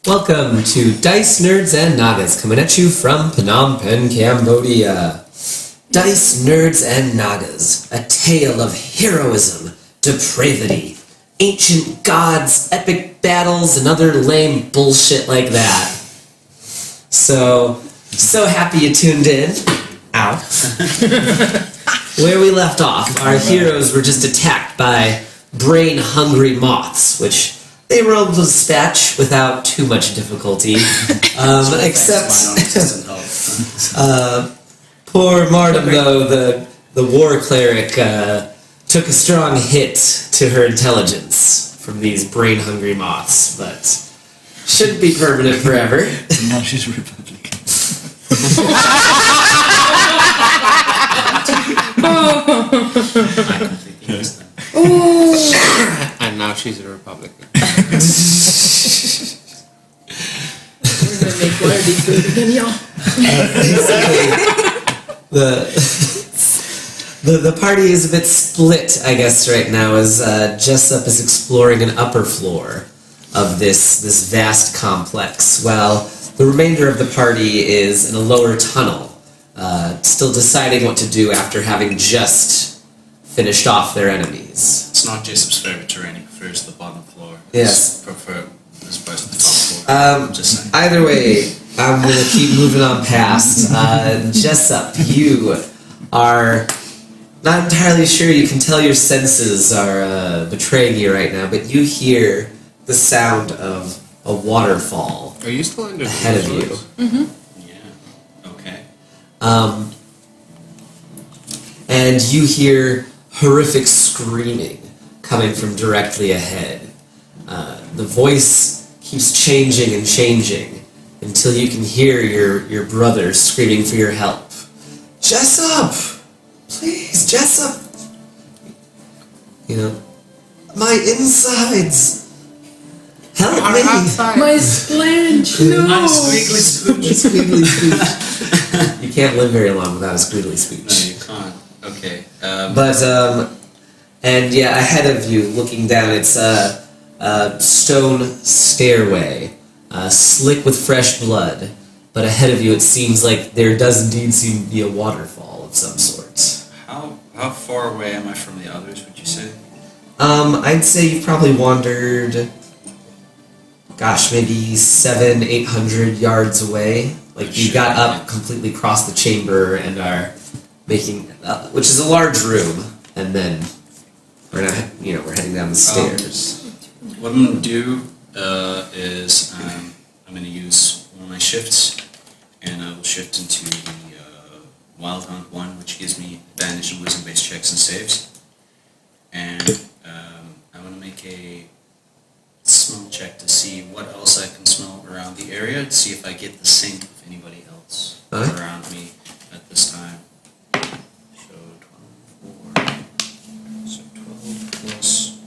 Welcome to Dice Nerds and Nagas, coming at you from Phnom Penh, Cambodia. Dice Nerds and Nagas, a tale of heroism, depravity, ancient gods, epic battles, and other lame bullshit like that. So happy you tuned in. Ow. Where we left off, our heroes were just attacked by brain-hungry moths, which they were able to dispatch without too much difficulty, except poor Martin, though, the war cleric, took a strong hit to her intelligence from these brain-hungry moths, but shouldn't be permanent forever. Now she's Republican. I completely missed that. And now she's a Republican. The party is a bit split, I guess, right now, as Jessup is exploring an upper floor of this vast complex, while the remainder of the party is in a lower tunnel, still deciding what to do after having just finished off their enemies. It's not Jessup's favorite terrain, he prefers the bottom floor. Yes. Prefer as opposed to the top floor. Just saying. Either way, I'm going to keep moving on past. Jessup, you are not entirely sure. You can tell your senses are betraying you right now, but you hear the sound of a waterfall Are you still under ahead of you. Yeah, okay. And you hear horrific screaming coming from directly ahead. The voice keeps changing and changing until you can hear your brother screaming for your help. Jessup! Please, Jessup! You know, my insides! Help me! My splanch, no! My squiggly spooch. Squiggly speech. You can't live very long without a squiggly speech. No, you can't. Okay. And yeah, ahead of you, looking down, it's a stone stairway, slick with fresh blood. But ahead of you, it seems like there does indeed seem to be a waterfall of some sort. How far away am I from the others, would you say? I'd say you've probably wandered, maybe 700-800 yards away. Like, you got up, completely across the chamber, and are making, which is a large room, and then we're heading down the stairs. What I'm going to do is I'm going to use one of my shifts, and I will shift into the Wild Hunt 1, which gives me advantage on wisdom-based checks and saves. And I'm going to make a smell check to see what else I can smell around the area, to see if I get the scent of anybody else around me at this time. So 12 plus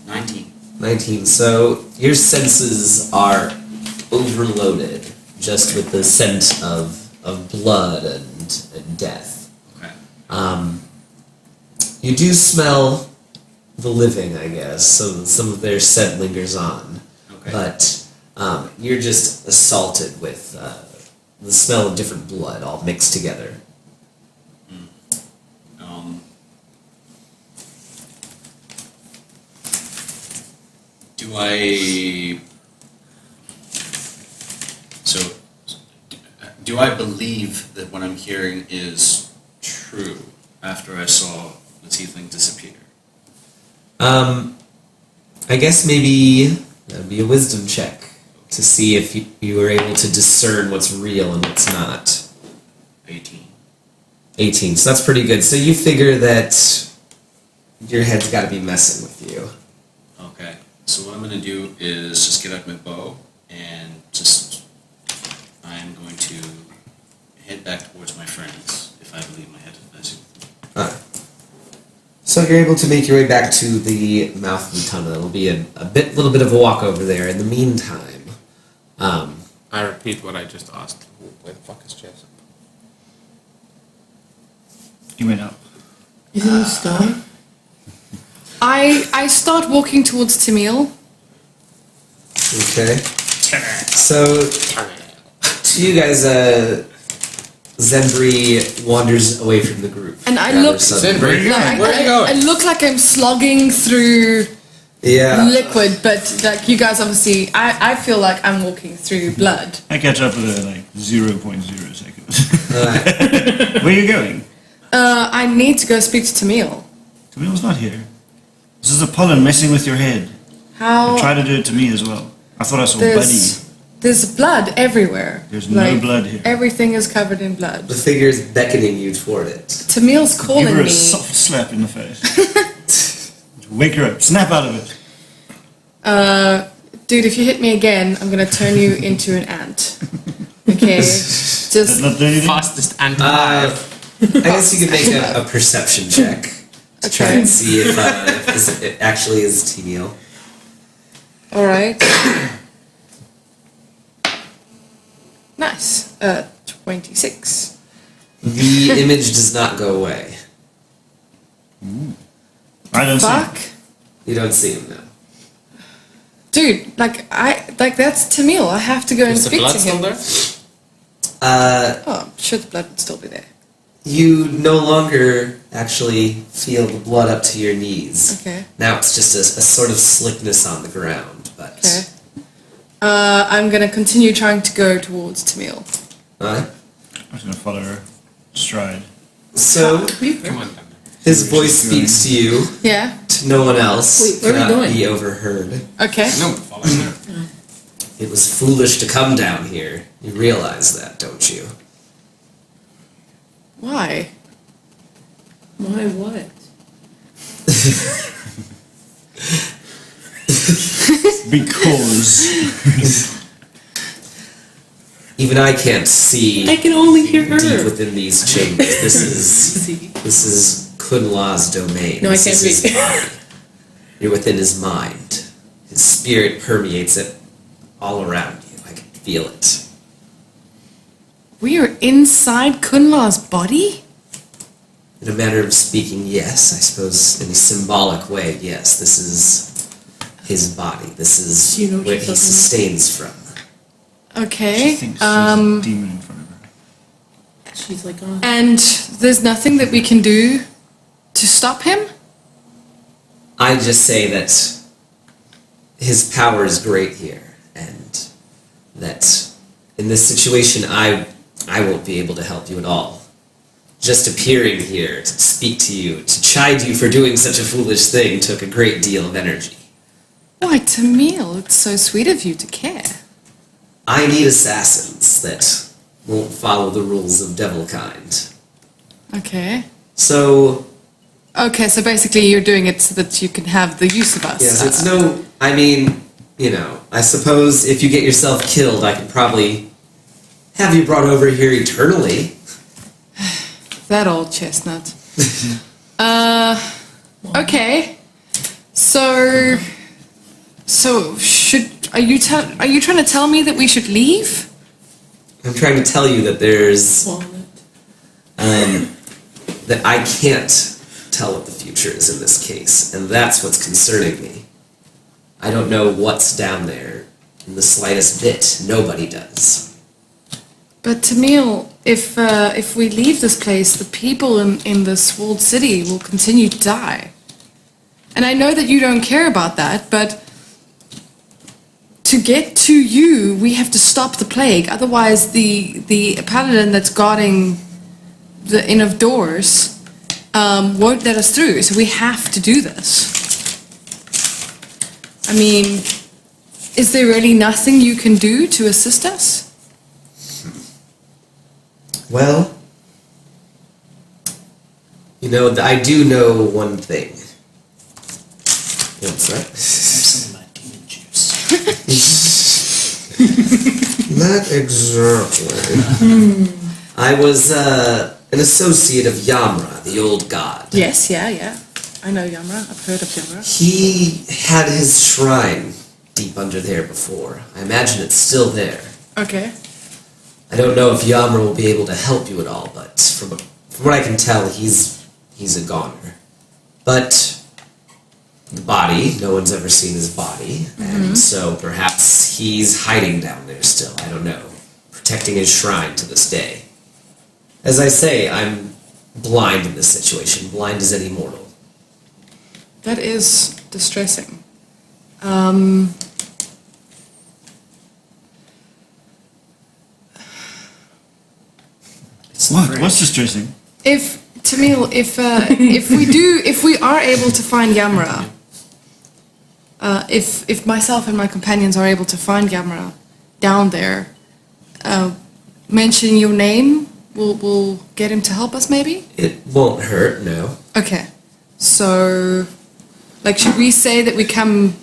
19. 19. So your senses are overloaded just with the scent of blood and death. Okay. You do smell the living, I guess, so some of their scent lingers on. Okay. But you're just assaulted with the smell of different blood all mixed together. Do I believe that what I'm hearing is true after I saw the tiefling disappear? I guess maybe that'd be a wisdom check to see if you were able to discern what's real and what's not. 18. 18, so that's pretty good. So you figure that your head's got to be messing with you. Okay, so what I'm going to do is just get out my bow and I'm going to head back towards my friends if I believe my head is messing with me. Alright. So you're able to make your way back to the mouth of the tunnel. It'll be a little bit of a walk over there. In the meantime, I repeat what I just asked. Where the fuck is Jessup? He went up. Is it a sky? I start walking towards Tamil. Okay. So, to you guys, Zembri wanders away from the group. And I rather look- suddenly. Zembri? Where are you going? I look like I'm slogging through Yeah. liquid, but like you guys obviously, I feel like I'm walking through blood. I catch up with her like 0.0 seconds. Alright. Where are you going? I need to go speak to Tamil. Camille's not here. This is the pollen messing with your head. How? Try to do it to me as well. I thought I saw Buddy. There's blood everywhere. There's no blood here. Everything is covered in blood. The figure's beckoning you toward it. Tamil's calling Give her a me. soft slap in the face. Wake her up. Snap out of it. Dude, if you hit me again, I'm gonna turn you into an ant. Okay? Does Just not do anything? Fastest ant alive. I guess you could make a perception check to try Okay. and see if it actually is Teniel. alright. Nice. 26. The image does not go away. I don't Fuck. see. You don't see him now. Dude, that's Tamil. I have to go and Is the speak blood to still him. there? Oh, I'm sure the blood would still be there. You no longer actually feel the blood up to your knees. Okay. Now it's just a sort of slickness on the ground, but... Okay. I'm gonna continue trying to go towards Tamil. Alright. I'm just going to follow her stride. So, Come on, down his voice speaks to you, Yeah. to no one else. Wait, where are we cannot going? be overheard. Okay. there. No, follow her. It was foolish to come down here. You realize that, don't you? Why? Why what? Because. Even I can't see I can only hear deep her. within these chambers. See? This is Kunla's domain. No, I This can't is his read. body. You're within his mind. His spirit permeates it all around you. I can feel it. We are inside Kunla's body? In a manner of speaking, yes. I suppose in a symbolic way, yes. This is his body. This is Do you know what where you're he talking about? sustains from. Okay. She thinks she's a demon in front of her. She's like, oh. And there's nothing that we can do to stop him? I just say that his power is great here, and that in this situation I won't be able to help you at all. Just appearing here to speak to you, to chide you for doing such a foolish thing took a great deal of energy. Why, Tamil, it's so sweet of you to care. I need assassins that won't follow the rules of devil kind. Okay. So, Okay, so basically you're doing it so that you can have the use of us. yes, it's no... I mean, you know, I suppose if you get yourself killed, I could probably have you brought over here eternally. That old chestnut. Okay. So are you trying to tell me that we should leave? I'm trying to tell you that there's... Walnut. that I can't tell what the future is in this case, and that's what's concerning me. I don't know what's down there in the slightest bit. Nobody does. But Tamil, if we leave this place, the people in this walled city will continue to die. And I know that you don't care about that, but to get to you, we have to stop the plague. Otherwise, the paladin that's guarding the Inn of Doors won't let us through. So we have to do this. I mean, is there really nothing you can do to assist us? Well, you know, I do know one thing. What's that? Some of my demon juice. Not exactly. I was an associate of Yamra, the old god. Yes, yeah. I know Yamra. I've heard of Yamra. He had his shrine deep under there before. I imagine it's still there. Okay. I don't know if Yamra will be able to help you at all, but from what I can tell, he's a goner. But the body. No one's ever seen his body. And so perhaps he's hiding down there still. I don't know. Protecting his shrine to this day. As I say, I'm blind in this situation. Blind as any mortal. That is distressing. What's distressing? If Tamil, if we are able to find Yamra, if myself and my companions are able to find Yamra down there, mention your name, we'll get him to help us. Maybe It won't hurt, no. okay. So, like, should we say that we come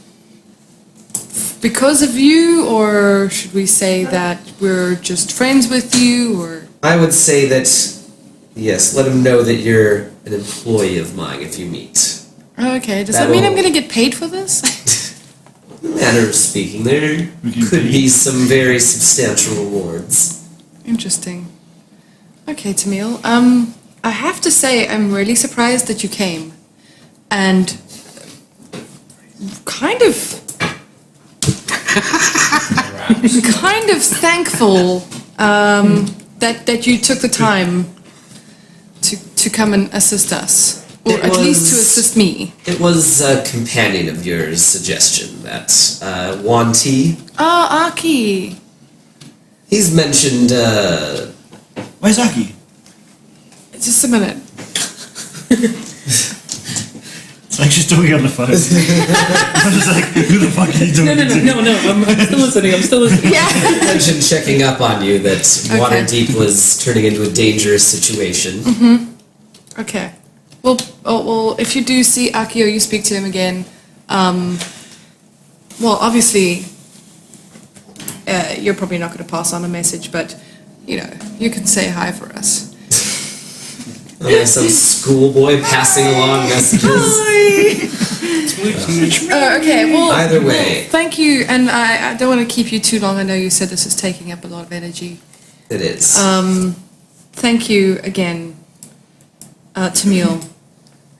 because of you, or should we say that we're just friends with you, or? I would say that, yes, let him know that you're an employee of mine if you meet. Okay, does that mean I'm That'll- gonna get paid for this? Manner of speaking, there We can could pay. be some very substantial rewards. Interesting. Okay, Tamil. I have to say I'm really surprised that you came, and kind of thankful that you took the time to come and assist us, or It at least to was- assist me. It was a companion of yours' suggestion, that Wanti. Ah, Aki. He's mentioned, Where's Aki? Just a minute. It's like she's talking on the phone. I'm just like, who the fuck are you talking to? No, I'm still listening. Yeah. mentioned checking up on you, that Waterdeep was turning into a dangerous situation. Okay. Well, if you do see Aki or you speak to him again, well, obviously, you're probably not going to pass on a message, but, you can say hi for us. There's some schoolboy passing along messages. Okay, well... Either way. well, thank you, and I don't want to keep you too long. I know you said this is taking up a lot of energy. It is. Thank you again, Tamil.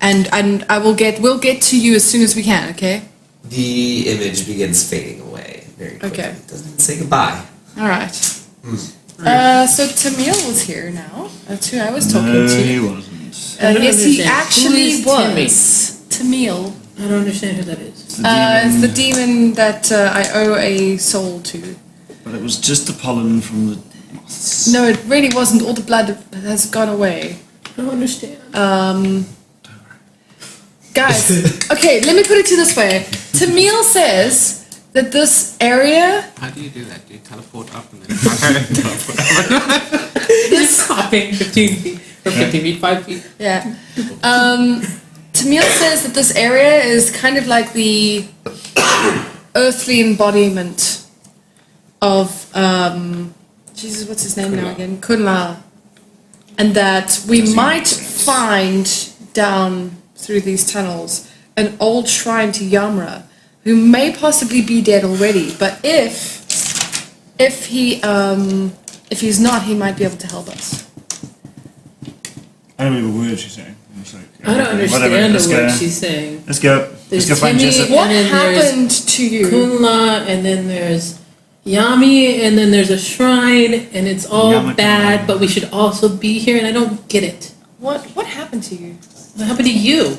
And we'll get to you as soon as we can, okay? The image begins fading away very quickly. Okay. It doesn't say goodbye. All right. So Tamil was here now. That's who I was talking No, to. he wasn't. I don't Yes, he understand. actually Who is was. Tamil. I don't understand who that is. It's the demon that I owe a soul to. But it was just the pollen from the moths. No, it really wasn't. All the blood has gone away. I don't understand. Guys, okay, let me put it to you this way. Tamil says that this area, How do you do that? Do you teleport up and then This hopping 15 feet, or 50 feet, 5 feet. yeah. Tamil says that this area is kind of like the earthly embodiment of, Jesus, what's his name now Kunla. again? Kunla. And that we might find down through these tunnels an old shrine to Yamra, who may possibly be dead already, but if he's not, he might be able to help us. I don't believe a word she's saying. I'm sorry. I don't understand Whatever, the let's word go. she's saying. Let's go. There's Let's go find Timmy. Jessup. What And then there's happened to you? Kunla, and then there's Yami, and then there's a shrine, and it's all Yama bad, Kunla. but we should also be here, and I don't get it. What happened to you? What happened to you?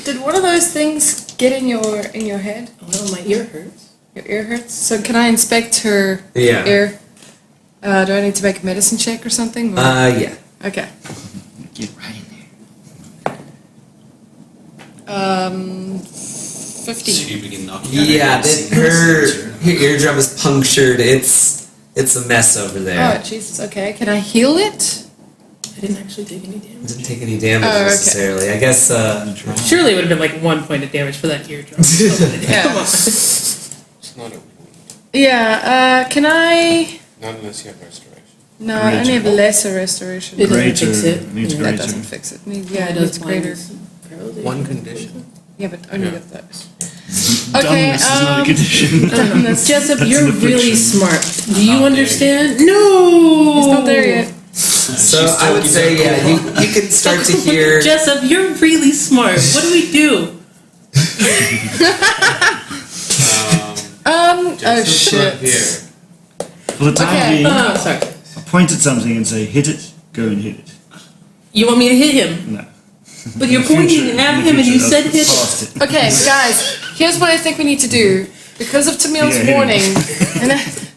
Did one of those things get in your head? Well, my ear hurts. Your ear hurts? So can I inspect her Yeah. ear? Do I need to make a medicine check or something? Or- Yeah. Okay. Get right in there. 15. So you begin knocking out Yeah, everything. her eardrum is punctured. It's a mess over Oh, there. Jesus, okay. Can I heal it? I didn't actually take any damage. Didn't take any damage Oh, okay. necessarily. I guess, Surely it would have been like 1 point of damage for that eardrum. Yeah. Come on. It's not a wound. Yeah, can I... Not unless you have restoration. No, I only have lesser restoration. It doesn't Greater. fix it. Needs Yeah. That greater. doesn't fix it. Yeah, It it does needs greater. blindness and paralysis. One condition. Yeah, but only Yeah. with those. Okay, Dumbness is not a condition. Jessup, That's you're an really affliction. smart. Do you Not there understand? No! It's not there yet. So I would say, you can start to hear. Jessup, you're really smart. What do we do? Oh shit. Here. For the time Okay. being, Oh, sorry. point at something and say, hit it, go and hit it. You want me to hit him? No. But you're In the pointing future- at in the him and you future, said I'll hit him. fast it. Okay, guys, here's what I think we need to do. Because of Tamil's Yeah, hit him. warning,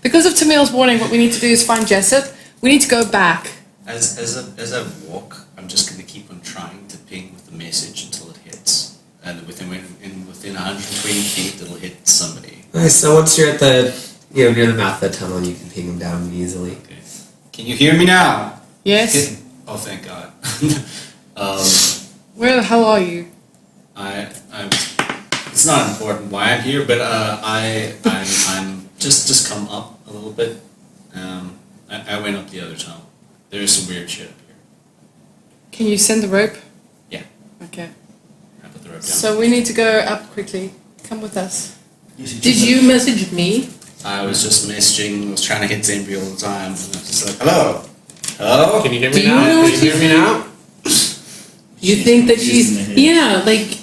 because of Tamil's warning, what we need to do is find Jessup. We need to go back. As I walk, I'm just going to keep on trying to ping with the message until it hits. And within 120 feet, it'll hit somebody. Nice. So once you're at the, near the mouth of the tunnel, you can ping them down easily. Okay. Can you hear me now? Yes. Oh, thank God. Where the hell are you? I'm. It's not important why I'm here, but I'm just come up a little bit. I went up the other tunnel. There's some weird shit up here. Can you send the rope? Yeah. Okay. I put the rope down. So we need to go up quickly. Come with us. Did you message me? I was just messaging. I was trying to hit Zambri all the time. And I was just like, hello, hello. Can you hear Do me you now? know Can you hear me now? You think that She's in the she's... head. Yeah, like...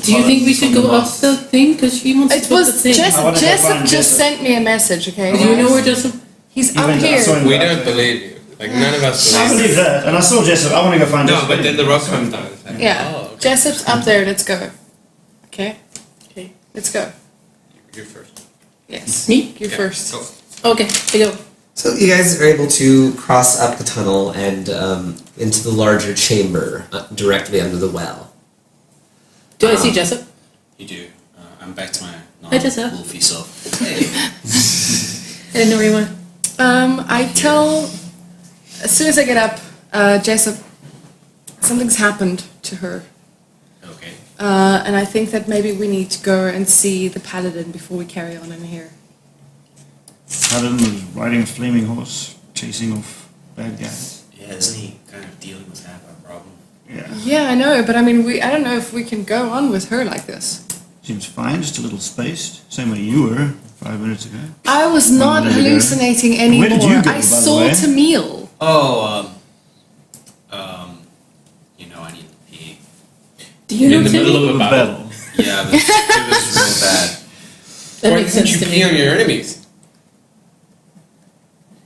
Do you think we should go up the thing? Because she wants to It put the was thing. I wanna go Jessup find just Jessup. sent me a message, okay? Do you know where Jessup... He's He up went here. outside. We don't believe you. Like, none of us I believe believe that, and I saw Jessup. I want to go find you. No, Jessup. but then the rock comes down. It's like, Yeah. Oh, okay. Jessup's up there. Let's go. Okay? Okay. Let's go. You're first. Yes. Me? You Yeah, first. go. Okay, I go. So you guys are able to cross up the tunnel and into the larger chamber directly under the well. Do I see Jessup? You do. I'm back to my Hi, Jessa. wolfy self. Hey. I didn't know where you went. I tell, as soon as I get up, Jessup, something's happened to her. Okay. And I think that maybe we need to go and see the paladin before we carry on in here. Paladin was riding a flaming horse, chasing off bad guys. Yeah, isn't he kind of dealing with half our problem? Yeah. Yeah, I know, but I mean, I don't know if we can go on with her like this. Seems fine, just a little spaced. Same way you were 5 minutes ago. I was not minute ago. hallucinating anymore. Where did you go, by I the saw way? Tamil. Oh, I need to pee. Do you know In the Timmy? middle of a battle. Yeah, but it was real bad. That Why makes didn't sense you to pee on me. your enemies?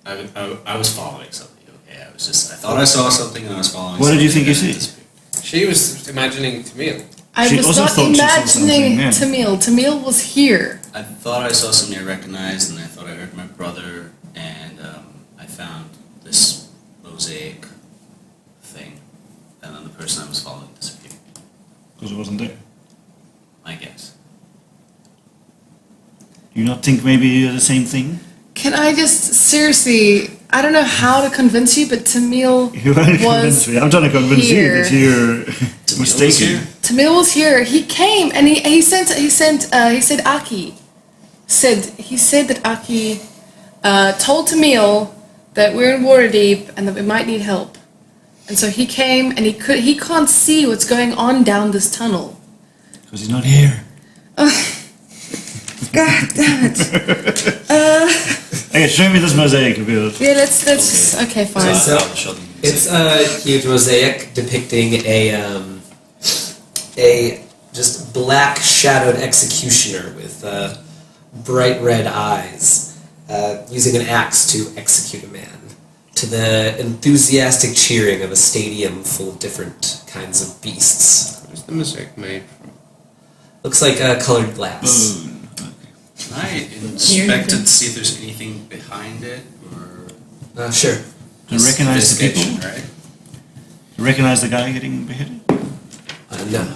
I was following something. Okay, I thought I saw something and I was following. What did you something think you and see? it She was imagining Tamil. I She was also not thought she saw something, imagining yeah. Tamil. Tamil was here. I thought I saw something I recognized, and I thought I heard my brother, and I found this mosaic thing, and then the person I was following disappeared. Because it wasn't there. I guess. Do you not think maybe you're the same thing? Can I just seriously? I don't know how to convince you, but Tamil You won't convince was me. I'm trying to convince here. you that you're Was mistaken. here? Tamil was here. He came and he said Aki he said that Aki told Tamil that we're in Waterdeep and that we might need help, and so he came and he can't see what's going on down this tunnel. Because he's not here. God damn it! Okay, show me this mosaic of yours. Yeah, let's okay, fine. So- I'll show them. It's a huge mosaic depicting a just black shadowed executioner with bright red eyes, using an axe to execute a man, to the enthusiastic cheering of a stadium full of different kinds of beasts. What is the mosaic made from? Looks like colored glass. Boom. Can I inspect it to see if there's anything behind it, or Do Sure. you recognize the people? investigation, right? Do you recognize the guy getting beheaded? No.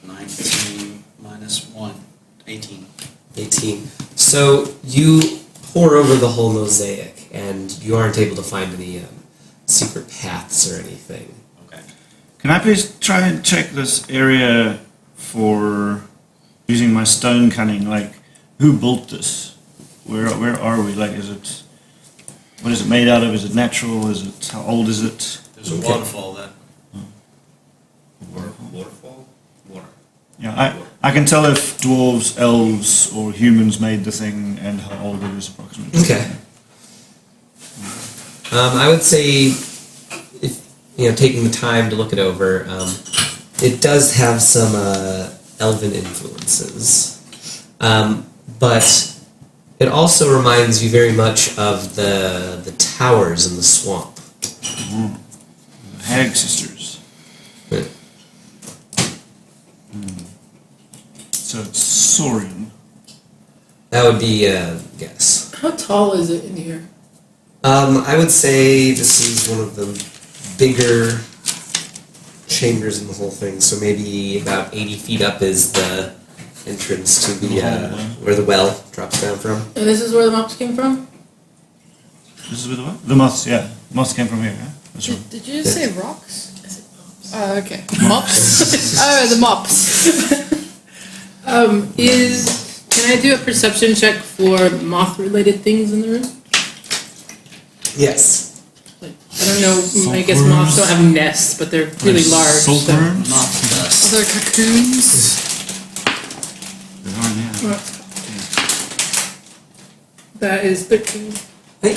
19 minus 1, 18. 18. So you pour over the whole mosaic, and you aren't able to find any secret paths or anything. Okay. Can I please try and check this area for using my stone cunning? Like, who built this? Where are we? Like, what is it made out of? Is it natural? How old is it? There's a Okay. waterfall that. Waterfall? Water. Yeah, I can tell if dwarves, elves, or humans made the thing and how old it is approximately. Okay. I would say, if taking the time to look it over, it does have some elven influences, but it also reminds you very much of the towers in the swamp. Hag sisters. But So it's Saurian. that would be a guess. How tall is it in here? I would say this is one of the bigger chambers in the whole thing. So maybe about 80 feet up is the entrance to the where the well drops down from. And this is where the mops came from? This is with the what? The moths, yeah. Moths came from here, yeah? That's right. Did you just say rocks? Oh, okay. Mops? Oh, the mops. Can I do a perception check for moth-related things in the room? Yes. Like, I don't know, I guess moths don't have nests, but they're really large. So. Silkworms? Moth dust. Are there cocoons? There are, yeah. That is 13. Hey,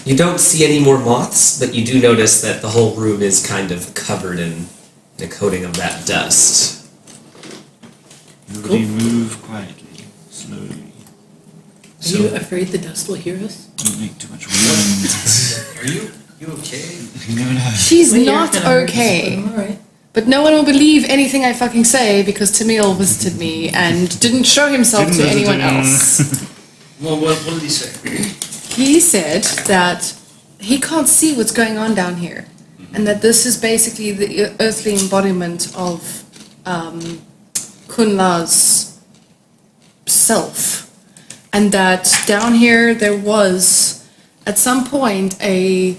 you don't see any more moths, but you do notice that the whole room is kind of covered in a coating of that dust. Everybody move quietly, slowly. Are you afraid the dust will hear us? Don't make too much wind. Are you okay? You never know. She's My ear not kinda hurts, okay. but I'm alright. But no one will believe anything I fucking say because Tamil visited me and didn't show himself to anyone else. Well, what did he say? He said that he can't see what's going on down here, and that this is basically the earthly embodiment of Kunla's self, and that down here there was at some point a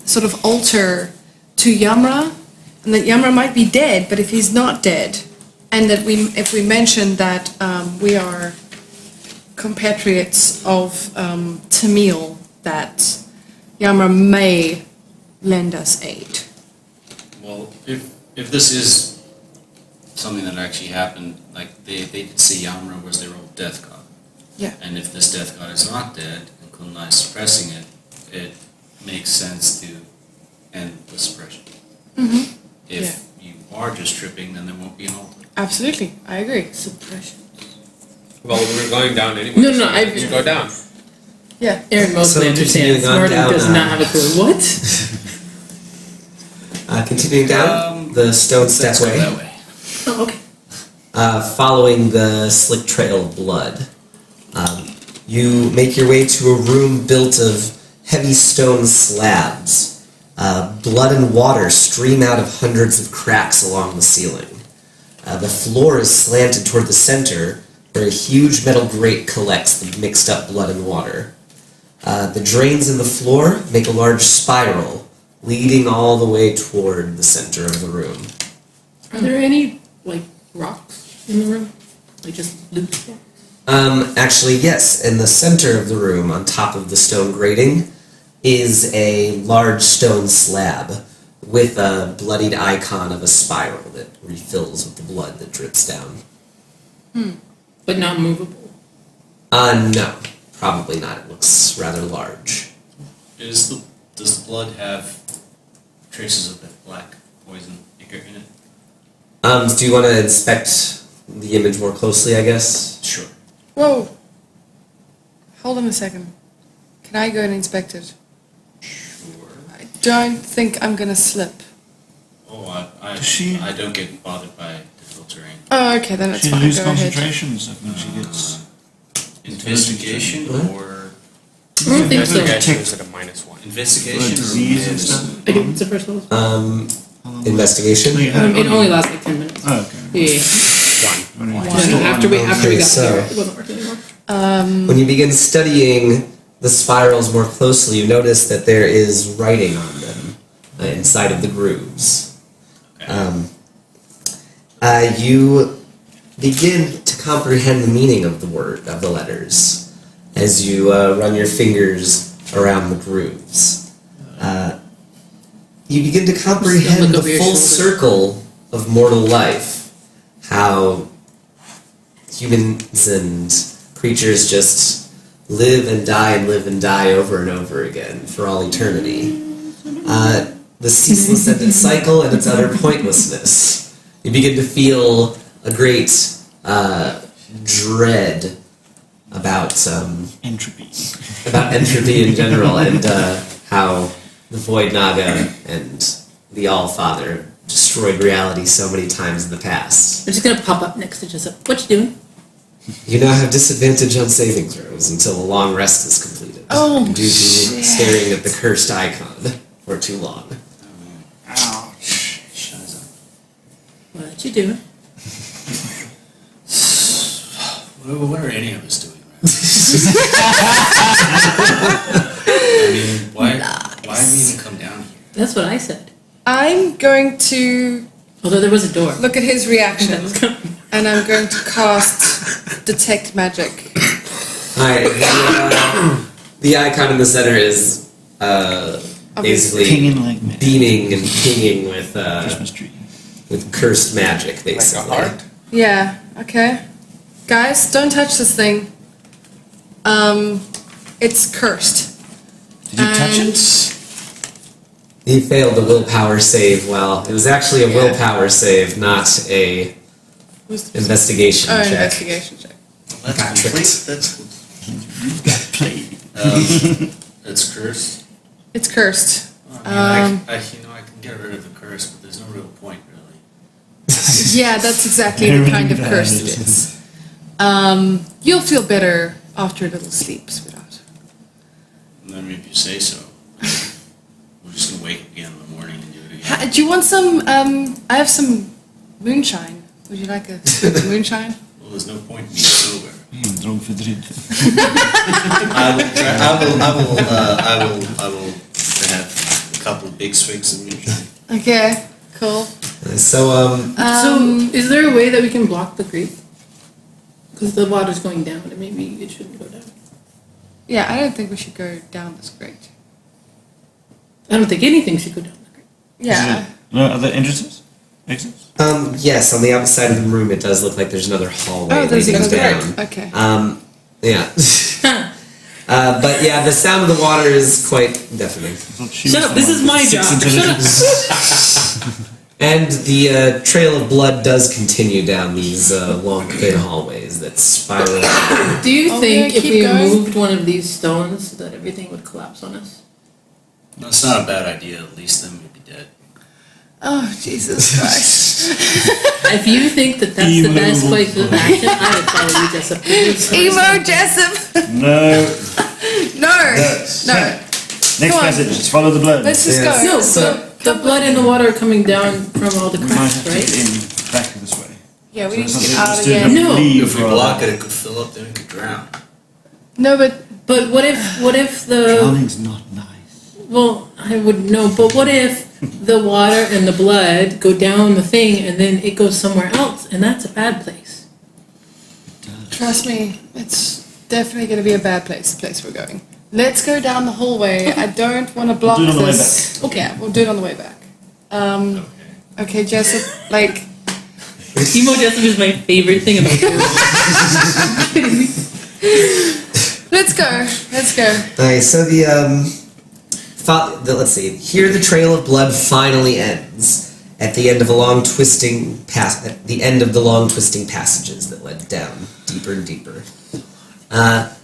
sort of altar to Yamra, and that Yamra might be dead, but if he's not dead, and that if we mention that we are compatriots of Tamil, that Yamra may lend us aid. Well, if this is something that actually happened, like they did say Yamra was their old death god. Yeah. And if this death god is not dead and Kunlai is suppressing it, it makes sense to end the suppression. Mm-hmm. If you are just tripping, then there won't be an altar. Absolutely, I agree. Suppression. Well, we're going down anyway. No, so I- just go down. Yeah. Aaron mostly So understands. continuing on Martin down, does not have a clue. What? Continuing down the stone Let's go stepway. that way. Oh, okay. Following the slick trail of blood, you make your way to a room built of heavy stone slabs. Blood and water stream out of hundreds of cracks along the ceiling. The floor is slanted toward the center, where a huge metal grate collects the mixed up blood and water. The drains in the floor make a large spiral, leading all the way toward the center of the room. Are there any, like, rocks in the room? Like, just loose rocks? Actually, yes. In the center of the room, on top of the stone grating, is a large stone slab with a bloodied icon of a spiral that refills with the blood that drips down. But not movable. No. Probably not. It looks rather large. Does the blood have traces of that black poison ichor in it? Do you want to inspect the image more closely, I guess? Sure. Whoa. Hold on a second. Can I go and inspect it? Sure. I don't think I'm gonna slip. Oh, I don't get bothered by the filtering. Oh, okay, then it's She fine. loses Go ahead. concentration, so when she gets... Investigation What? or I don't think so. Investigation is at a -1. investigation or disease and medicine? stuff? I think it's the first level. Investigation? It only lasts like 10 minutes. Oh, okay. Yeah. One. No, after we got Okay, here, so- it wasn't working anymore. When you begin studying the spirals more closely, you notice that there is writing on them inside of the grooves. Okay. You begin to comprehend the meaning of the letters as you run your fingers around the grooves. You begin to comprehend look the over your full shoulder. circle of mortal life, how humans and creatures just live and die over and over again for all eternity. The ceaseless ended cycle and its utter pointlessness. You begin to feel a great dread about Entropy. entropy in general, and how the Void Naga and the All-Father destroyed reality so many times in the past. I'm just gonna pop up next to Jessup. What you doing? You now have disadvantage on saving throws until a long rest is completed. Oh, due to staring at the cursed icon for too long. Ouch. Shiza. What you doing? What are any of us doing? I mean, why did we even come down here? That's what I said. I'm going to Although there was a door. look at his reaction, and I'm going to cast Detect Magic. Alright, the icon in the center is basically Pinging like mad. beaming and pinging with Christmas tree. with cursed magic, basically. Like a heart? Yeah, okay. Guys, don't touch this thing. It's cursed. Did you touch And- it? He failed the willpower save. Well, it was actually a willpower save, not a investigation Oh, check. investigation check. That's Got complete. tricked. That's Played. That's cursed. It's cursed. I mean, I can get rid of the curse, but there's no real point, really. Yeah, that's exactly the Very kind of bad, curse it isn't is. You'll feel better after a little sleep, sweetheart. I mean, if you say so. We're just gonna wake up again in the morning and do it again. Do you want some? I have some moonshine. Would you like a sip of moonshine? Well, there's no point in being sober. Dronk verdriet. I will have a couple of big swigs of moonshine. Okay, cool. So, So, is there a way that we can block the creek? Because the water's going down, and maybe it shouldn't go down. Yeah, I don't think we should go down this grate. I don't think anything should go down the creek. Yeah. No other entrances? Exits? yes, on the outside of the room, it does look like there's another hallway Oh, there's leading another down. grate. Okay. Yeah. But yeah, the sound of the water is quite deafening. Shut up, this is my job. Shut up. And the trail of blood does continue down these long, thin hallways that spiral out. Do you Oh, think yeah, if keep we going. moved one of these stones that everything would collapse on us? That's not a bad idea. At least then we'd be dead. Oh, Jesus Christ. If you think that that's the best place of action, I would follow you, Jessup. Emo Jessup! No. No! Next Come on. passage, just follow the blood. Let's just Yeah. go. No, so the blood and the water are coming down from all the We might cracks, have to right? get in back this way. Yeah, we So need to it's get not- out just again. do No. leave If we rather- block it, it could fill up. Then we could drown. No, but But what if the Drowning's not nice. well, I would know, but what if the water and the blood go down the thing and then it goes somewhere else and that's a bad place? trust me, it's definitely going to be a bad place, the place we're going. Let's go down the hallway. I don't want to block do it on the way this. Okay. Yeah, we'll do it on the way back. Okay, Jessup, like, Emo Jessup is my favorite thing about the world. let's go. Let's go. Alright, so let's see. Here, the trail of blood finally ends at the end of a long twisting at the end of the long twisting passages that led down deeper and deeper.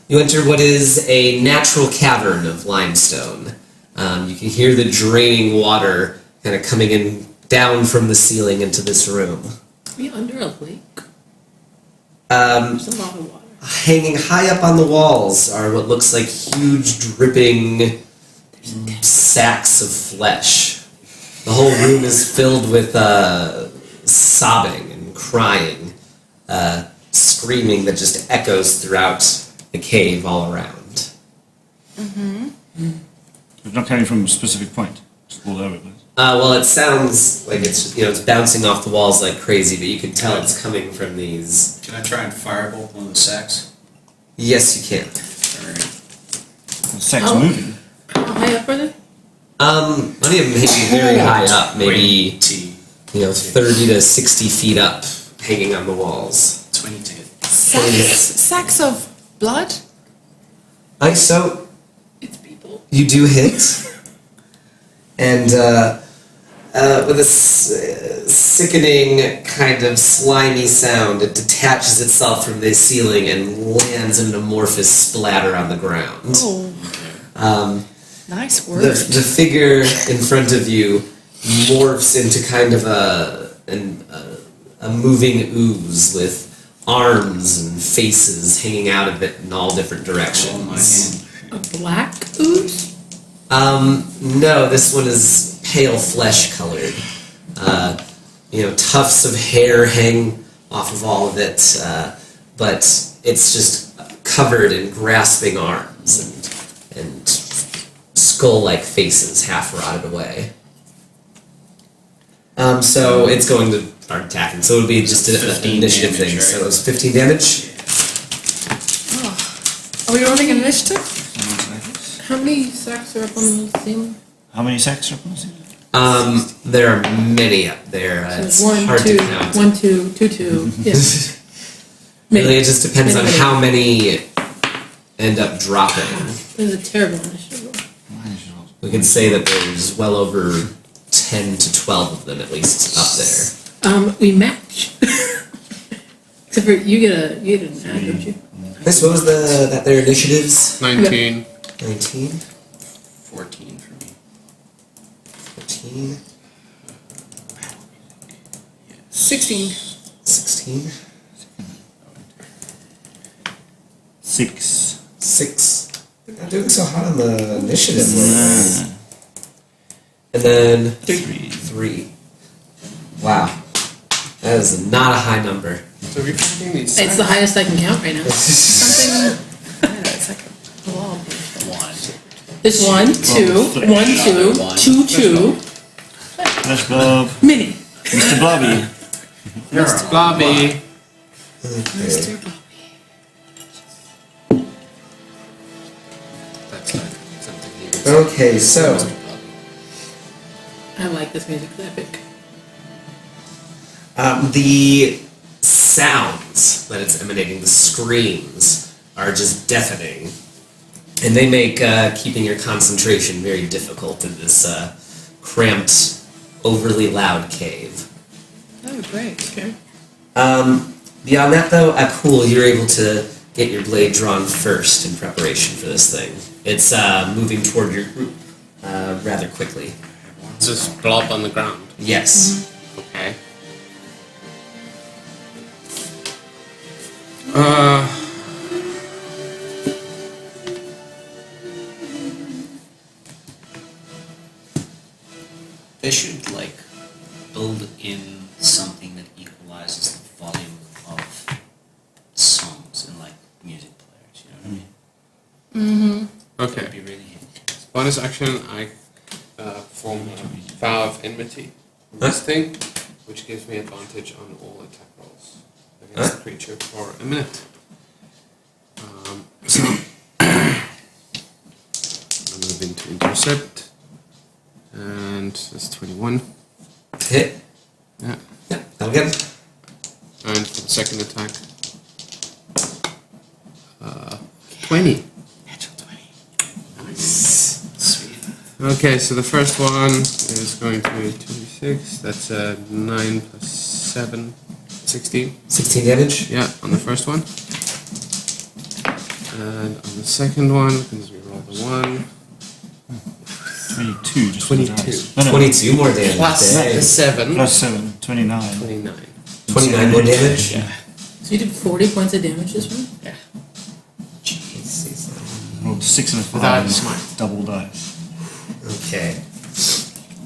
You enter what is a natural cavern of limestone. You can hear the draining water kind of coming in down from the ceiling into this room. Are we under a lake? Um, There's a lot of water. Hanging high up on the walls are what looks like huge dripping sacks of flesh. The whole room is filled with sobbing and crying, screaming that just echoes throughout the cave all around. It's not coming from a specific point. Just all over the place. Well, it sounds like it's bouncing off the walls like crazy, but you can tell it's coming from these. Can I try and firebolt one of the sacks? Yes, you can. Alright. The sack's Oh. moving. How high up are they? Many of them hit you very high up, maybe 20 30 to 60 feet up, hanging on the walls. to Sacks of blood? So It's people. you do hit, and with a sickening kind of slimy sound, it detaches itself from the ceiling and lands in an amorphous splatter on the ground. Oh, nice word. The figure in front of you morphs into kind of a moving ooze with arms and faces hanging out of it in all different directions. A black ooze? No, this one is pale flesh colored. Tufts of hair hang off of all of it, but it's just covered in grasping arms and skull-like faces half rotted away. So it's going to start attacking. So it would be just an 15 initiative damage, thing. right? So it's 15 damage. Are we rolling initiative? How many sacks are up on the ceiling? How many sacks are up on the ceiling? There are many up there. It's One, hard two, to count. 1, 2, 2, 2. Yeah. Really, it just depends on Many. how many end up dropping. This is a terrible initiative. We can say that there's well over 10 to 12 of them at least up there. We match. Except for you get an ad, don't you? Nice, what was their initiatives? 19. 19, 14 for me. 14, 16. 16, 6. 6. They're not doing so hot on the initiative. And then 3. Wow. That is not a high number. So we're finding these It's the highest I can count right now. Something. I don't know, it's like a blob. 1. There's 1, 2, 1, 2, 2, 2. Flash Blob. Mini. Mr. Blobby. Mr. Blobby. Okay. That's like something you would Okay, so I like this music, it's epic. the sounds that it's emanating, the screams, are just deafening. And they make keeping your concentration very difficult in this cramped, overly loud cave. Oh, great. Okay. Beyond that, though, cool, you're able to get your blade drawn first in preparation for this thing. It's moving toward your group rather quickly. just blob on the ground. Yes. Okay. They should build in something that equalizes the volume of songs in music players. You know what I mean? Okay. That'd be really handy. Bonus action, I perform a vow of enmity on this thing, which gives me advantage on all attack rolls against the creature for a minute. So I'm moving to intercept, and that's 21. Hit. Yeah. Yeah, that'll get him. And for the second attack, 20. Natural 20. Sweet. Okay, so the first one is going to be 26. That's 9 plus 7, 16. 16 damage. Yeah, on the first one. And on the second one, because we rolled a 1, 22. Just 22. No, no. 22 more damage. plus Dang. the 7, Plus 7. 29. 29. 29 more damage. Yeah. So you did 40 points of damage this one? Yeah. Rolled 6 and a 5. Without and smite. Double dice. Okay.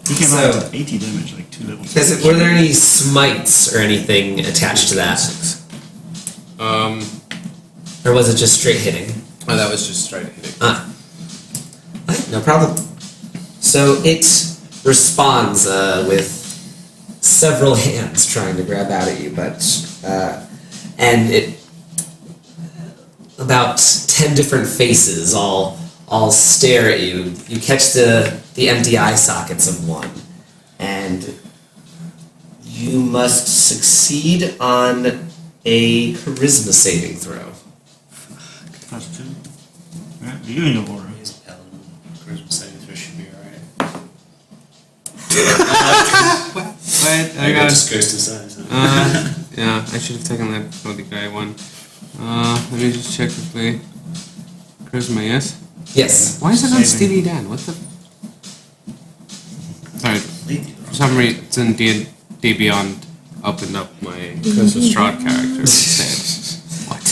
He came So- out with 80 damage, 2 levels. Were there any smites or anything attached to that? Or was it just straight hitting? Oh, that was just straight hitting. Alright, no problem. So it responds with several hands trying to grab out at you, but and it about 10 different faces all stare at you. You catch the empty eye sockets of one, and you must succeed on a charisma saving throw. Plus 2. Yeah, viewing of aura. He's Paladin. Charisma saving throw should be alright. Wait, I I got. just ghost aside. So. Yeah, I should have taken that for the guy one. Let me just check quickly. Charisma, yes? Yes. Why is it on Saving. Steely Dan? What the? Sorry, for some reason D&D Beyond opened up my Curse of Strahd character instead. What?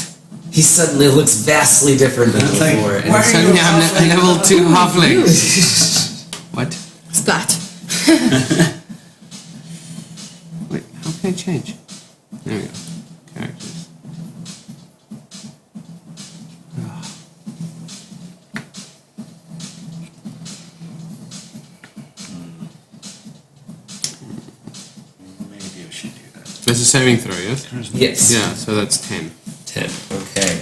He suddenly looks vastly different than It's like, before. and why it's- are you Suddenly I'm halfling? level 2 halfling. What? Splat. Wait, how can I change? There we go. Characters. Maybe I should do that. There's a saving throw, yes? Yes. Yeah, so that's 10. 10. Okay.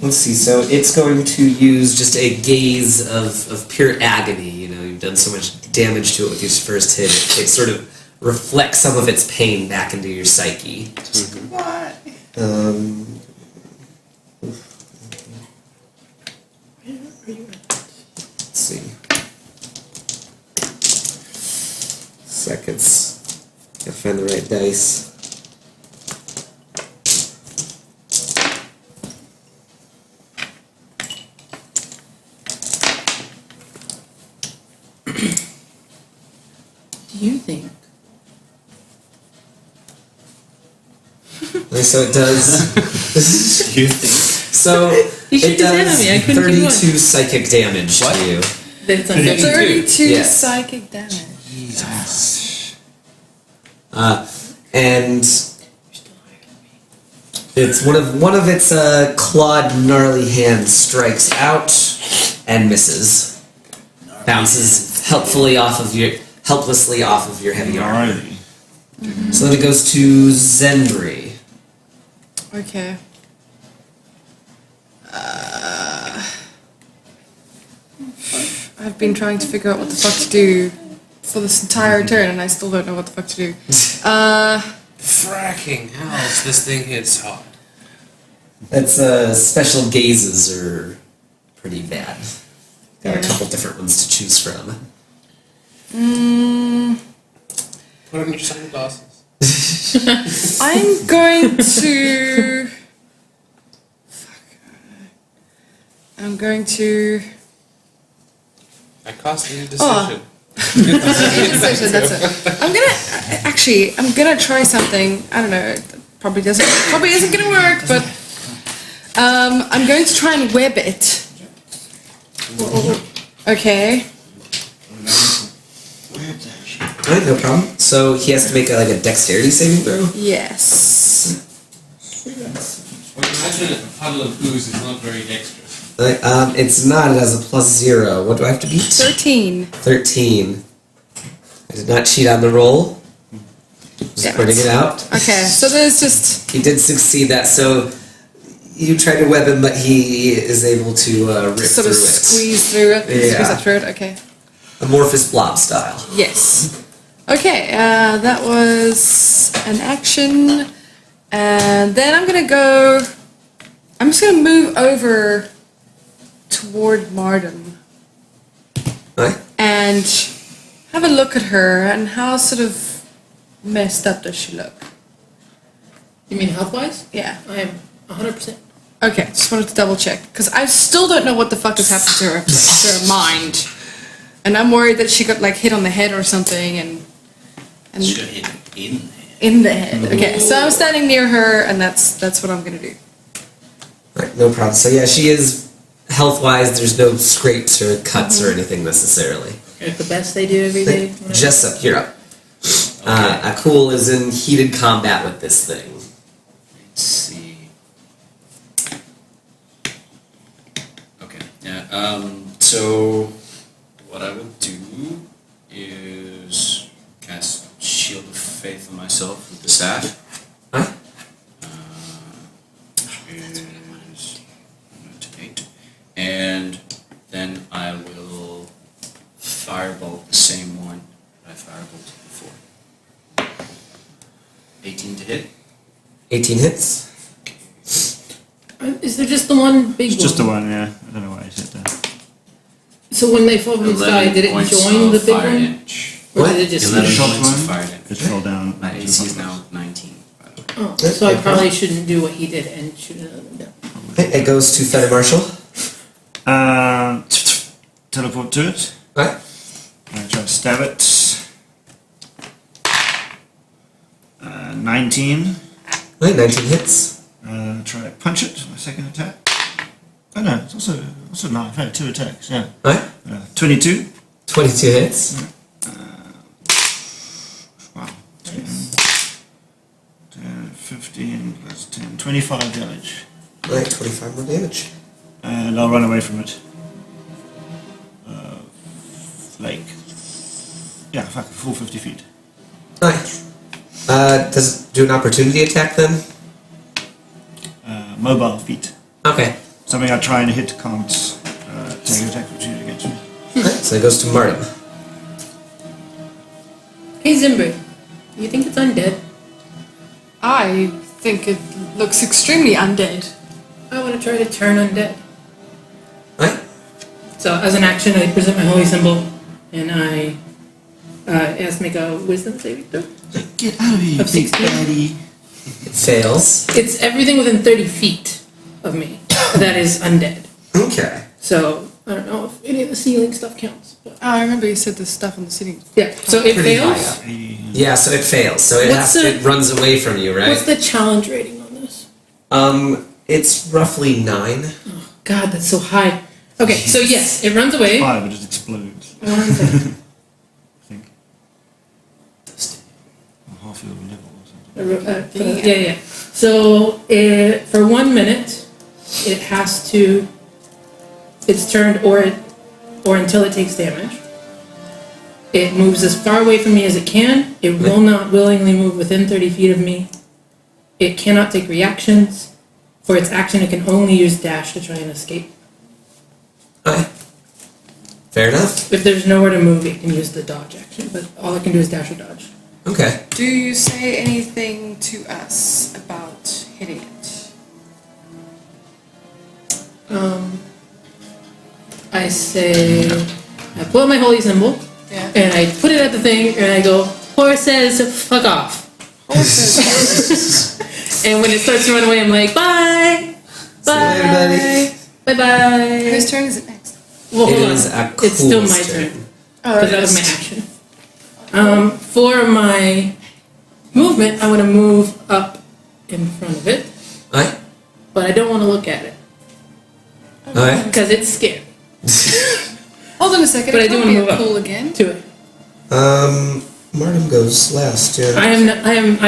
Let's see. So it's going to use just a gaze of pure agony. You know, you've done so much damage to it with your first hit. It sort of reflects some of its pain back into your psyche. Why? Let's see. Seconds. Gotta find the right dice. Do you think? Okay, so it does. You think? So You shook it his hand at does me, I couldn't keep 32 going. psychic damage to you. That it's on 32 Yes. psychic damage. And it's one of its clawed, gnarly hands strikes out and misses. Bounces helpfully off of your helplessly off of your heavy armor. Alrighty. So then it goes to Zendri. Okay. I've been trying to figure out what the fuck to do for this entire turn, and I still don't know what the fuck to do. Fracking hells, this thing hits hard. That's special gazes are pretty bad. Got a couple different ones to choose from. Put on your sunglasses. I'm going to. I'm going to. I cast a decision. Oh. Indecision, that's it. I'm gonna try something. I don't know. It probably isn't gonna work, but I'm going to try and web it. Okay. Alright, no problem. So he has to make a dexterity saving throw. Yes. Well, imagine a puddle of ooze is not very dexterous. It's not. It has a +0. What do I have to beat? 13. 13. I did not cheat on the roll. Just Damn pointing it. it out. Okay, so there's just. He did succeed that, so you try to web him, but he is able to rip Sort through of it. squeeze through it. Yeah. Squeeze that through it. Okay. Amorphous blob style. Yes. Okay, that was an action. And then I'm gonna go. I'm just gonna move over toward Mardum Right? and have a look at her and how sort of messed up does she look? You mean health-wise? Yeah. I am 100%. Okay, just wanted to double check because I still don't know what the fuck has happened to her mind, and I'm worried that she got like hit on the head or something and She got hit in the head. in the head. Okay, so I'm standing near her and that's what I'm gonna do. Right, no problem. So yeah, she is health-wise. There's no scrapes or cuts or anything necessarily. Like the best they do every day. whatever. Jessup, you're up. Akul is in heated combat with this thing. Let's see. Okay. Yeah. So what I will do is cast Shield of Faith on myself with the staff. Huh? Is 8. And then I will firebolt the same one that I firebolted before. 18 to hit. 18 hits. Is there just the one big It's just the one? one, yeah. I don't know why I said that. So when they fall from the sky, did it points join the of big fire one? damage. Or did it just 11 shot points of one? fire damage. It fell down. My AC is now 19, by the way. Oh, so I probably shouldn't do what he did and shoot another one down. Okay, it goes to Feather Marshal. Teleport to it. Right. I try to stab it. 19. Right, 19 hits. Try to punch it. My second attack. Oh no, it's also not. I've had 2 attacks. Yeah. Right. 22. 22 hits. Wow. 10, 15 plus 10. 25 damage. Right, 25 more damage. And I'll run away from it. Fuck, full 50 feet. Right. Does it do an opportunity attack then? Mobile feet. Okay. Something I try and hit can't take an attack opportunity against me. Right, so it goes to Martin. Hey Zimbri, you think it's undead? I think it looks extremely undead. I want to try to turn undead. Right. So as an action, I present my holy symbol, and I ask make a wisdom saving throw. Get out of here, Of 16. daddy. It fails. It's everything within 30 feet of me that is undead. Okay. So I don't know if any of the ceiling stuff counts. But Oh, I remember you said the stuff on the ceiling. yeah, so it Pretty fails. high up. Yeah, so it fails. So it What's the- it runs away from you, right? What's the challenge rating on this? It's roughly 9. Oh, God, that's so high. Okay, so yes, it runs away. Fire, but it explodes. One second. I think. Half your level or something. Yeah. So for 1 minute, it has to. It's turned or until it takes damage. It moves as far away from me as it can. It will not willingly move within 30 feet of me. It cannot take reactions. For its action, it can only use dash to try and escape. Alright. Fair enough. If there's nowhere to move, it can use the dodge action, but all it can do is dash or dodge. Okay. Do you say anything to us about hitting it? I say, I pull out my holy symbol, Yeah. and I put it at the thing, and I go, horses, fuck off. Horses. And when it starts to run away, I'm like, bye! See you later, buddy. Bye-bye! Whose turn is it next? Well, It hold is on. a It's still cool's my turn. turn, Oh, because that was my action. For my movement, I want to move up in front of it, Alright. but I don't want to look at it, Alright. because it's scary Hold on a second. But I it do can't wanna be move a up. pool again. to it. Martin goes last, yeah. I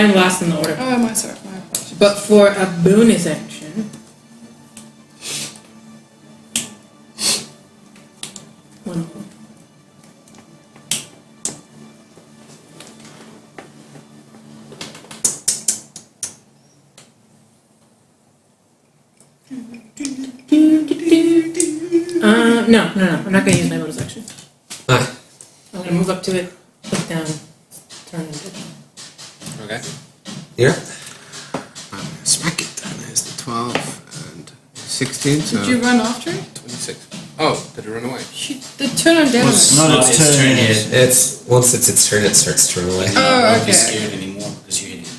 am last in the order. Oh, my sorry. My apologies. But for a bonus action, one more. No, I'm not gonna use my bonus action. Alright. I'm gonna move up to it, look down, turn it. Okay. You're up. Smack it. And there's the 12 and 16. So Did you run after it? 26. Oh, did it run away? The turn on down. It's not its its turn turn yet. yet. It's once it's its turn, it starts to run away. Oh, You won't be okay. scared anymore because you're hitting.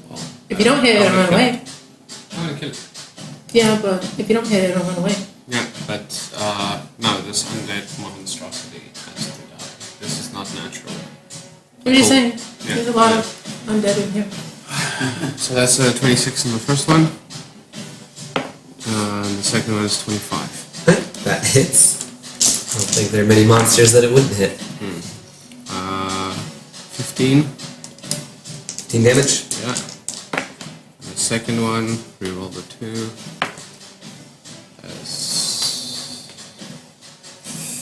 Well, If you don't hit it, it'll run away. I'm gonna kill it. Yeah, but if you don't hit it, it'll run away. Yeah, but no, this undead monstrosity has to die. This is not natural. I'm just Cool. saying, Yeah. there's a lot of undead in here. So that's 26 in the first one. And the second one is 25. That hits. I don't think there are many monsters that it wouldn't hit. 15. 15 damage. Yeah. And the second one, reroll the 2. That's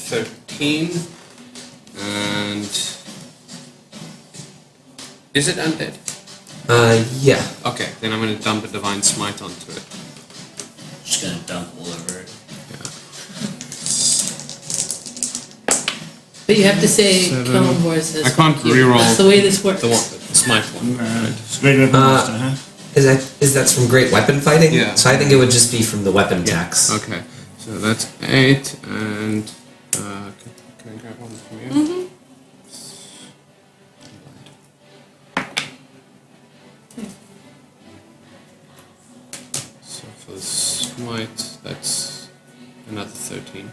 13. And is it undead? Yeah. Okay, then I'm gonna dump a divine smite onto it. just gonna dump all over it. But you have to say, Seven. kill him, horses. I can't fuck you. reroll That's the way this works. The smite one. It's a great weapon monster, huh? Is that from great weapon fighting? Yeah. So I think it would just be from the weapon tax. Okay, so that's 8, and can I grab one from you? Mm-hmm. So for the smite, that's another 13.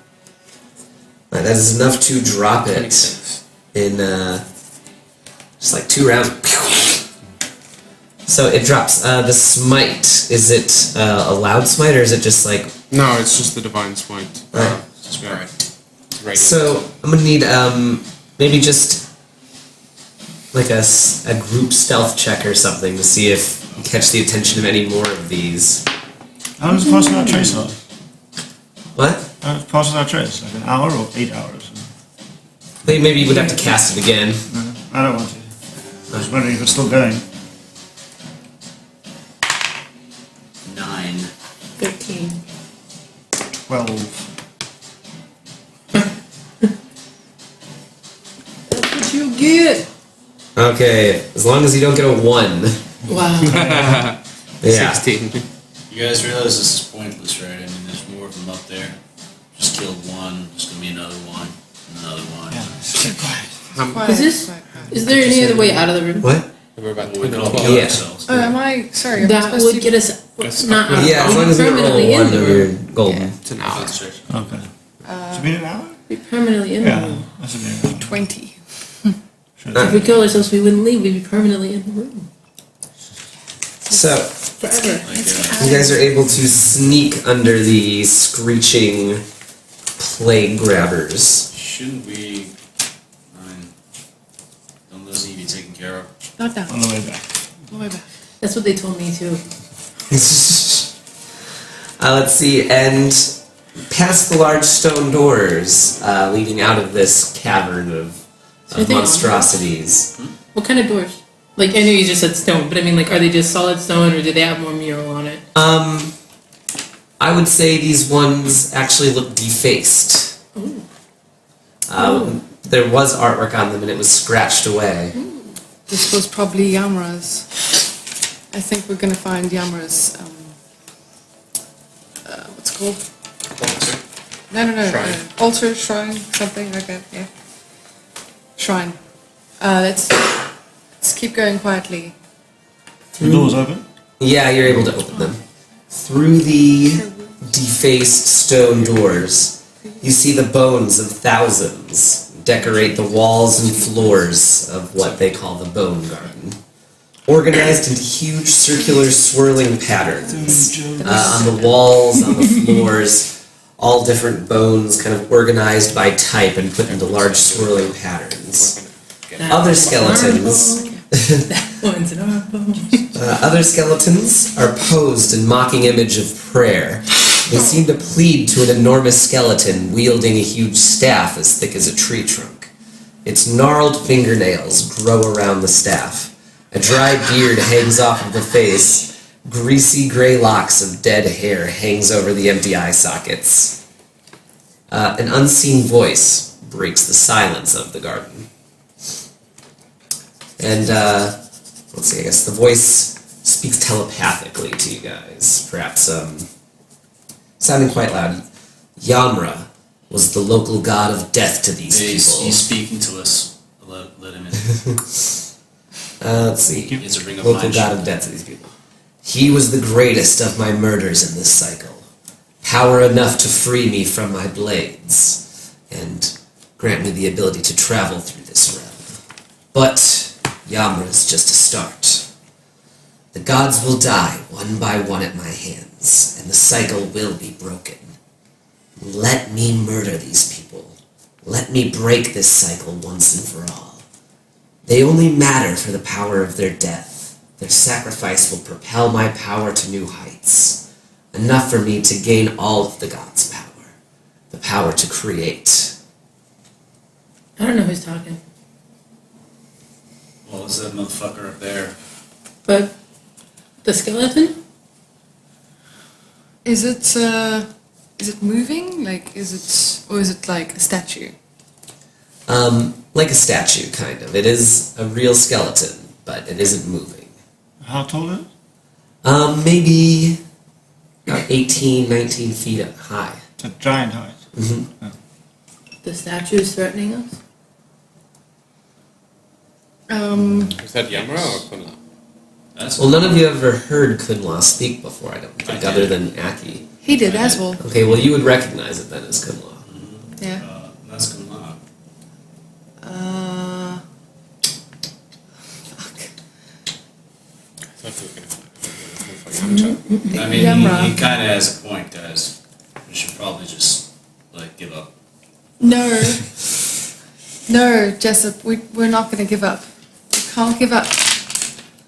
That is enough to drop it 26. in just like 2 rounds. So it drops. The smite, is it a loud smite or is it just like... No, it's just the divine smite. Right. It's radiant. So I'm gonna need maybe just like a group stealth check or something to see if you catch the attention of any more of these. How long does the parcel out trace last? What? How does parcel out trace? Like an hour or 8 hours? Maybe you would have to cast it again. No, I don't want to. I was wondering if it's still going. 9. 13. 12. That's what you get. Okay, as long as you don't get a 1. Wow. Yeah. 16. You guys realize this is pointless, right? I mean, there's more of them up there. Just killed one, there's gonna be another one, and another one. Is there any other way out of the room? What? We're about We 20 could all o'clock. kill Yeah. ourselves. Oh, am I? Sorry, am I That supposed would to get us not out. Yeah, as long as you roll permanently in 1 the of room. your golden. It's an hour. Okay. Should be an hour? Be permanently in the Yeah. room. That should be an hour. 20. If we kill ourselves, we wouldn't leave. We'd be permanently in the room So, forever. Like, you guys are able to sneak under the screeching plague grabbers. shouldn't we... don't those need to be taken care of? Not down. On the way back. All the way back. That's what they told me too. Let's see, and past the large stone doors leading out of this cavern of Anything on monstrosities. What kind of doors? Like, I know you just said stone, but I mean, like, are they just solid stone or do they have more mural on it? I would say these ones actually look defaced. Ooh. There was artwork on them and it was scratched away. This was probably Yamra's. I think we're gonna find Yamra's. What's it called? No. Shrine. Altar, shrine, something like that. Yeah. Shrine. Let's keep going quietly. The door's open? Yeah, you're able to open them. Through the defaced stone doors, you see the bones of thousands decorate the walls and floors of what they call the bone garden. Organized into huge circular swirling patterns. On the walls, on the floors, all different bones kind of organized by type and put into large swirling patterns. Other skeletons... That one's an arm bone. Other skeletons are posed in mocking image of prayer. They seem to plead to an enormous skeleton wielding a huge staff as thick as a tree trunk. Its gnarled fingernails grow around the staff. A dry beard hangs off of the face. Greasy gray locks of dead hair hangs over the empty eye sockets. An unseen voice breaks the silence of the garden. And, let's see, I guess the voice speaks telepathically to you guys, perhaps, sounding quite loud. Yamra was the local god of death to these people. He's speaking to us. Let him in. Let's see. It's a ring of Local light. god of death to these people. He was the greatest of my murders in this cycle. Power enough to free me from my blades, and grant me the ability to travel through this realm. But Yamra is just a start. The gods will die one by one at my hands, and the cycle will be broken. Let me murder these people. Let me break this cycle once and for all. They only matter for the power of their death. Their sacrifice will propel my power to new heights. Enough for me to gain all of the gods' power. The power to create. I don't know who's talking, Well, is that motherfucker up there? but the skeleton? Is it moving? Like, or is it like a statue? Like a statue, kind of. It is a real skeleton, but it isn't moving. How tall is it? Maybe about 18, 19 feet high. It's a giant height. Mm-hmm. The statue is threatening us? Is that Yamra or Kunla? Well, none of you ever heard Kunla speak before, I don't think, other than Aki. He did as well. Okay, well, you would recognize it then as Kunla. Yeah. That's good luck. Fuck. I thought we were going to find I mean, Yamra. he kind of has a point, guys. We should probably just, like, give up. No. No, Jessup, we're not going to give up. We can't give up.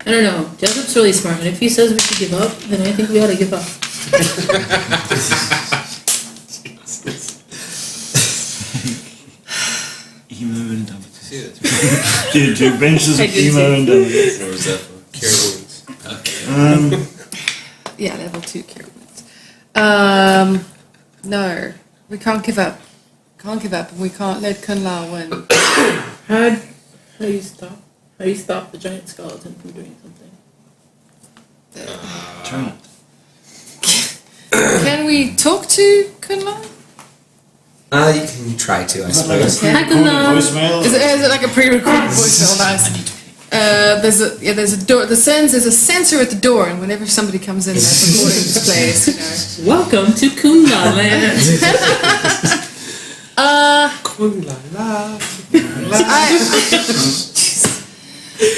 I don't know. Jessup's really smart, and if he says we should give up, then I think we ought to give up. Emo and Dummies. See this? Two benches I of did Emo see. and Dummies. Or was that for? Cure wounds. Okay. Yeah, level 2 cure wounds. No, we can't give up. Can't give up, and we can't let Kunla win. How do you stop? How do you stop the giant skeleton from doing something? Turn it. Can we talk to Kunla? You can try to, I suppose. Hi, Kunla. Voicemail. Is it like a pre-recorded voicemail? Nice. There's a door. There's a sensor at the door, and whenever somebody comes in, that recording displays. Welcome to Kunla Land.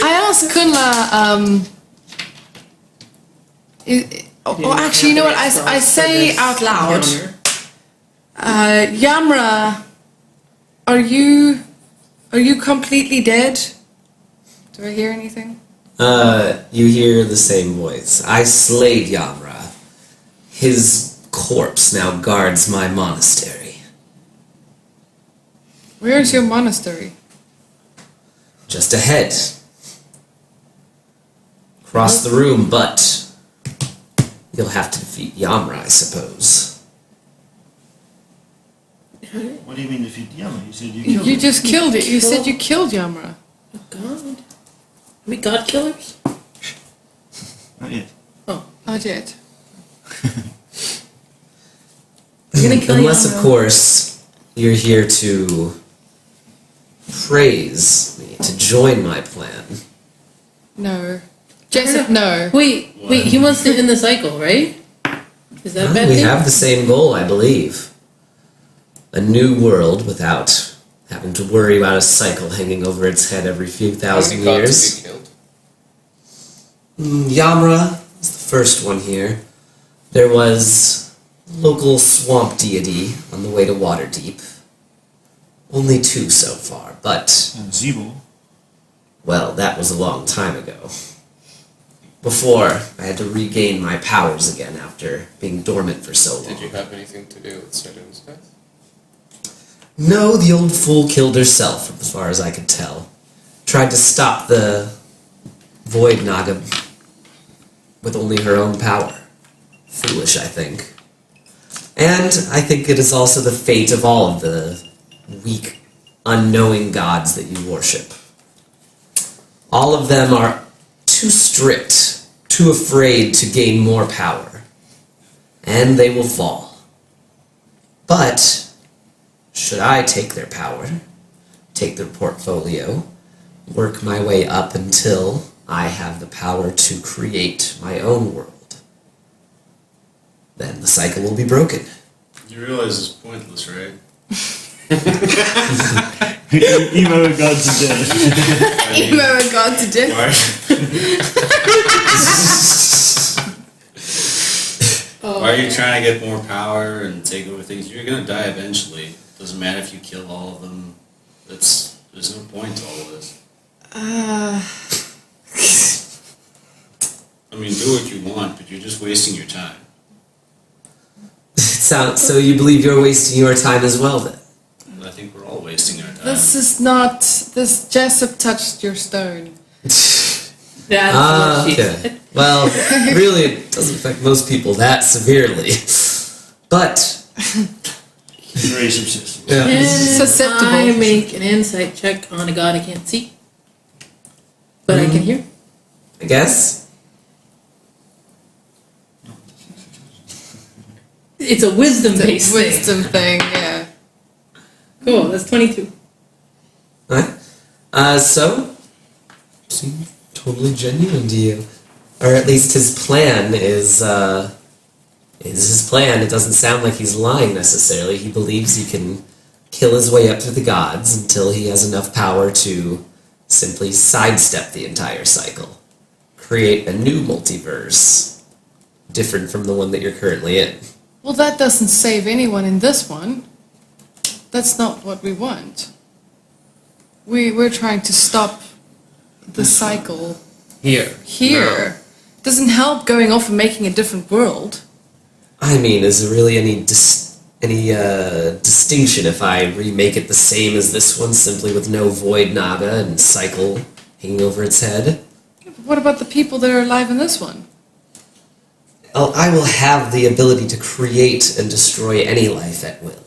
I asked Kunla. Actually, you know what? I say out loud. Yamra, are you completely dead? Do I hear anything? You hear the same voice. I slayed Yamra. His corpse now guards my monastery. Where is your monastery? Just ahead. Across the room, but you'll have to defeat Yamra, I suppose. What do you mean defeat Yamra? You said you killed You him. just killed it. You said you killed Yamra. Oh, God. Are we god killers? Not yet. Oh. Not yet. You're gonna kill Unless, of Yamra. course, you're here to praise me, to join my plan. No. Jessup, no. Wait, he wants to end the cycle, right? Is that a bad We thing? have the same goal, I believe. A new world without having to worry about a cycle hanging over its head every few How thousand many gods years. have you killed? Yamra is the first one here. There was local swamp deity on the way to Waterdeep. Only 2 so far, but, And Zeeble. well, that was a long time ago. Before, I had to regain my powers again after being dormant for so long. Did you have anything to do with Selim's death? No, the old fool killed herself, as far as I could tell. Tried to stop the Void Naga with only her own power. Foolish, I think. And I think it is also the fate of all of the weak, unknowing gods that you worship. All of them are too strict, too afraid to gain more power. And they will fall. But should I take their power, take their portfolio, work my way up until I have the power to create my own world, then the cycle will be broken. You realize it's pointless, right? Emo and God to death. Emo and God to death. Why are you trying to get more power and take over things? You're gonna die eventually. Doesn't matter if you kill all of them. There's no point to all of this. I mean, do what you want, but you're just wasting your time. So you believe you're wasting your time as well, then? I think we're all wasting our time. This is not. This Jessup touched your stone. That's what she okay. said. Well, really, it doesn't affect most people that severely. But, He's very susceptible. yeah. Can Susceptible. I make an insight check on a god I can't see? But I can hear? I guess. It's a wisdom-based thing. Wisdom thing, yeah. Cool, that's 22. Alright. So, seems totally genuine to you. Or at least his plan is his plan. It doesn't sound like he's lying necessarily. He believes he can kill his way up through the gods until he has enough power to simply sidestep the entire cycle. Create a new multiverse, different from the one that you're currently in. Well, that doesn't save anyone in this one. That's not what we want. We're trying to stop the cycle Here. here. Doesn't help going off and making a different world. I mean, is there really any distinction if I remake it the same as this one, simply with no void naga and cycle hanging over its head? What about the people that are alive in this one? Well, I will have the ability to create and destroy any life at will.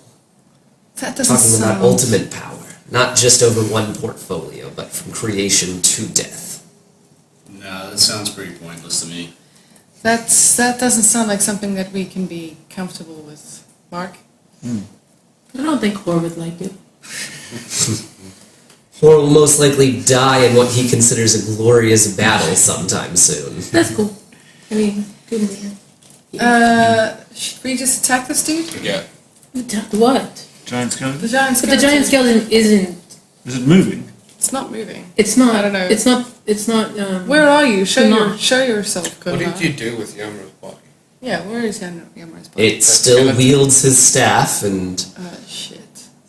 That doesn't Talking sound... about ultimate power, not just over one portfolio, but from creation to death. No, that sounds pretty pointless to me. That doesn't sound like something that we can be comfortable with, Mark. I don't think Hor would like it. Or will most likely die in what he considers a glorious battle sometime soon. That's cool. I mean, good man. Should we just attack this dude? Yeah. What? Giant skeleton? The giant But skeleton. the giant skeleton isn't. Is it moving? It's not moving. It's not. I don't know. It's not. Where are you? Kunal. Show yourself, What Kunal. did you do with Yamra's body? Yeah, where is Yamara's body? It still wields his staff, and Shit.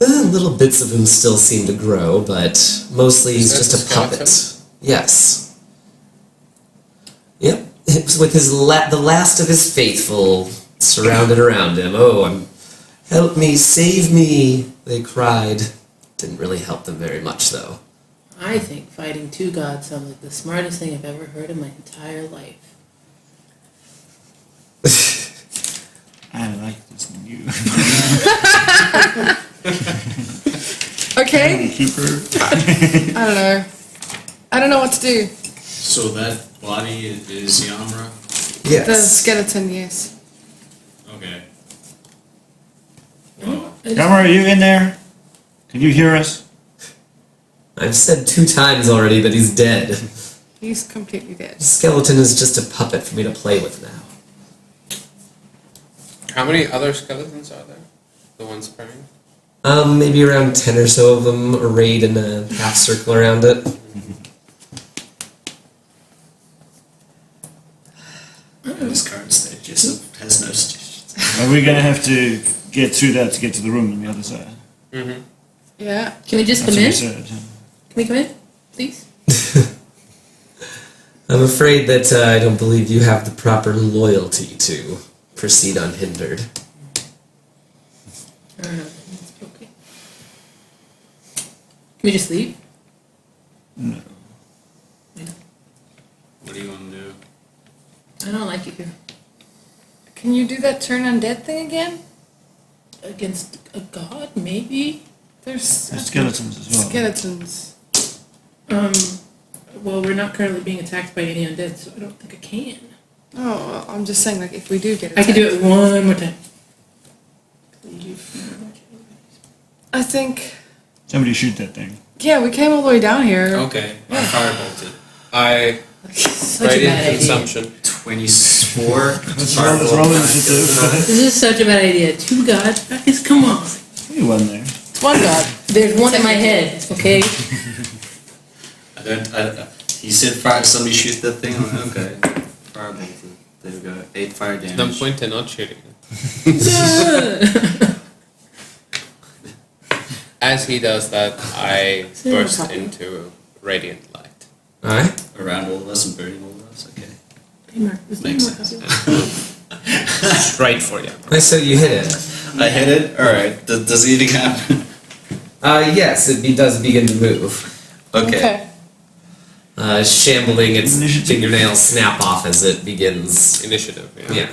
little bits of him still seem to grow, but mostly he's Is that just a the skeleton? puppet. Yes. Yep. It was with his the last of his faithful surrounded around him. Oh, help me, save me, they cried. Didn't really help them very much, though. I think fighting two gods sounds like the smartest thing I've ever heard in my entire life. I like this new. Okay. Keeper. I don't know what to do. So that body is Yamra? The Yes. skeleton, yes. Okay. Yammer, are you in there? Can you hear us? I've said 2 times already that he's dead. He's completely dead. The skeleton is just a puppet for me to play with now. How many other skeletons are there? The ones praying? Maybe around 10 or so of them arrayed in a half circle around it. This card stage just has no stations. Are we gonna have to get through that to get to the room on the other side? Mm-hmm. Yeah. Can we just That's come what in? we said. Can we come in, please? I'm afraid that I don't believe you have the proper loyalty to proceed unhindered. I don't know. It's okay. Can we just leave? No. What do you want to do? I don't like it here. Can you do that turn undead thing again? Against a god, maybe? There's There's skeletons as well. skeletons. Well, we're not currently being attacked by any undead, so I don't think I can. Oh, well, I'm just saying, like, if we do get I can do it one more time. I think, Somebody shoot that thing. yeah, we came all the way down here. Okay, I firebolted. I Such a radiant bad idea. consumption. 24. What's wrong with it? This is such a bad idea. Two gods, guys, come on. You won there. It's one god. There's one in my head, okay? He said fire, somebody shoot that thing. I'm like, okay. Firebolted. There we go. 8 fire damage. No point in not shooting. As he does that, I burst into radiant light. Alright? Around all of us and burning all of us. Okay. Hey, Mark, is there Makes more sense. coffee? Straight for you. I so you hit it. I hit it? Alright. Does anything happen? Yes, it does begin to move. Okay. Shambling, its Initiative. fingernails snap off as it begins. Initiative, yeah. Yeah.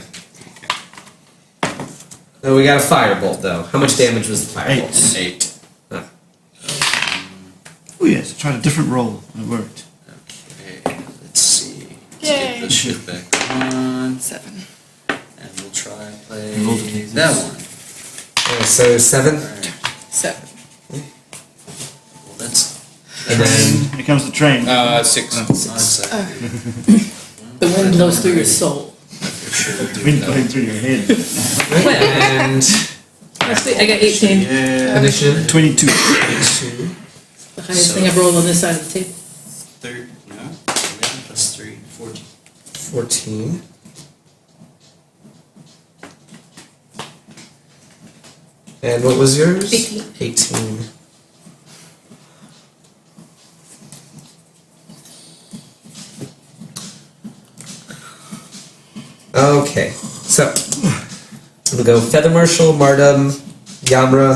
Oh, we got a firebolt though. How much damage was the firebolt? 8. Oh yes, I tried a different roll and it worked. Okay, let's see. Let's Yay. get this shit back on. 7. And we'll try and play Roll the d6. that one. So 7. Alright. 7. Well, that's And then Here comes the train. 6. The wind blows through your soul. Wind blowing through your head. and Actually, I got 18. Yeah. initiative 22. 2. The highest thing I've rolled on this side of the table. Third, no, 11 plus 3, 14. 14. And what was yours? 18. 18. Okay, so we'll go Feather Marshal, Mardum, Yamra,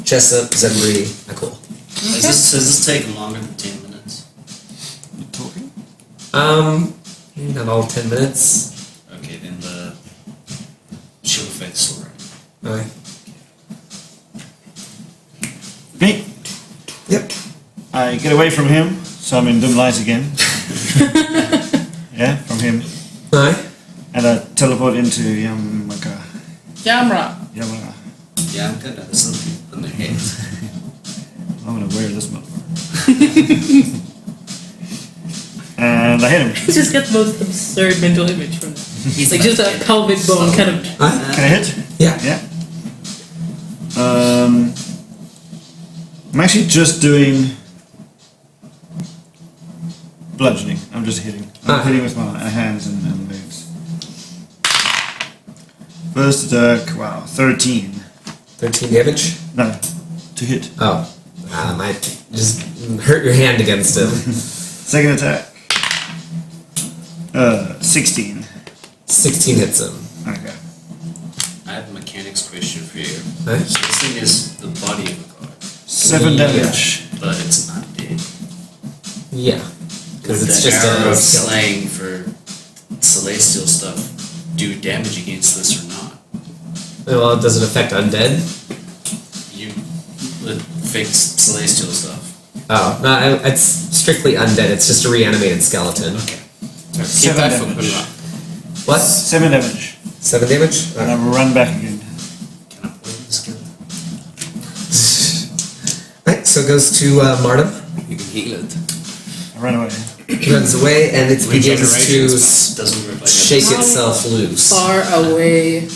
Jessup, Zembri, Nicole. Has this taken longer than 10 minutes? You talking? Maybe not all 10 minutes. Okay, then the Shield of Faith story. Alright. Me. Yep. I get away from him, so I'm in dim light again. Yeah, from him. Alright. And I teleport into Yamaka. Yamra. Yamaka. Yeah, I'm good at this. Some people in their heads. I'm gonna wear this motherfucker. And I hit him. He just got the most absurd mental image from that. He's like just a pelvic bone kind of. Alright. Can I hit? Yeah. Yeah. I'm actually just doing bludgeoning. I'm just hitting. I'm hitting with my hands and legs. First attack, wow, 13. 13 damage? No, to hit. Oh. Might just hurt your hand against him. Second attack, 16. 16 hits him. Okay. I have a mechanics question for you. Right. So this thing is the body of a god, 7 Yeah. damage. but it's not dead. Yeah. Because Would it's the just arrow a of skeleton. slaying for celestial stuff do damage against this or not? Well, does it affect undead? You would fix celestial stuff. Oh, no, it's strictly undead. It's just a reanimated skeleton. Okay. Keep 7 that for damage. Kunra. What? 7 damage. 7 damage? And I run back again. Can I play the skill? Right, so it goes to Martum. You can heal it. I run away. It runs away and it begins to Doesn't work like shake that. itself loose. Far away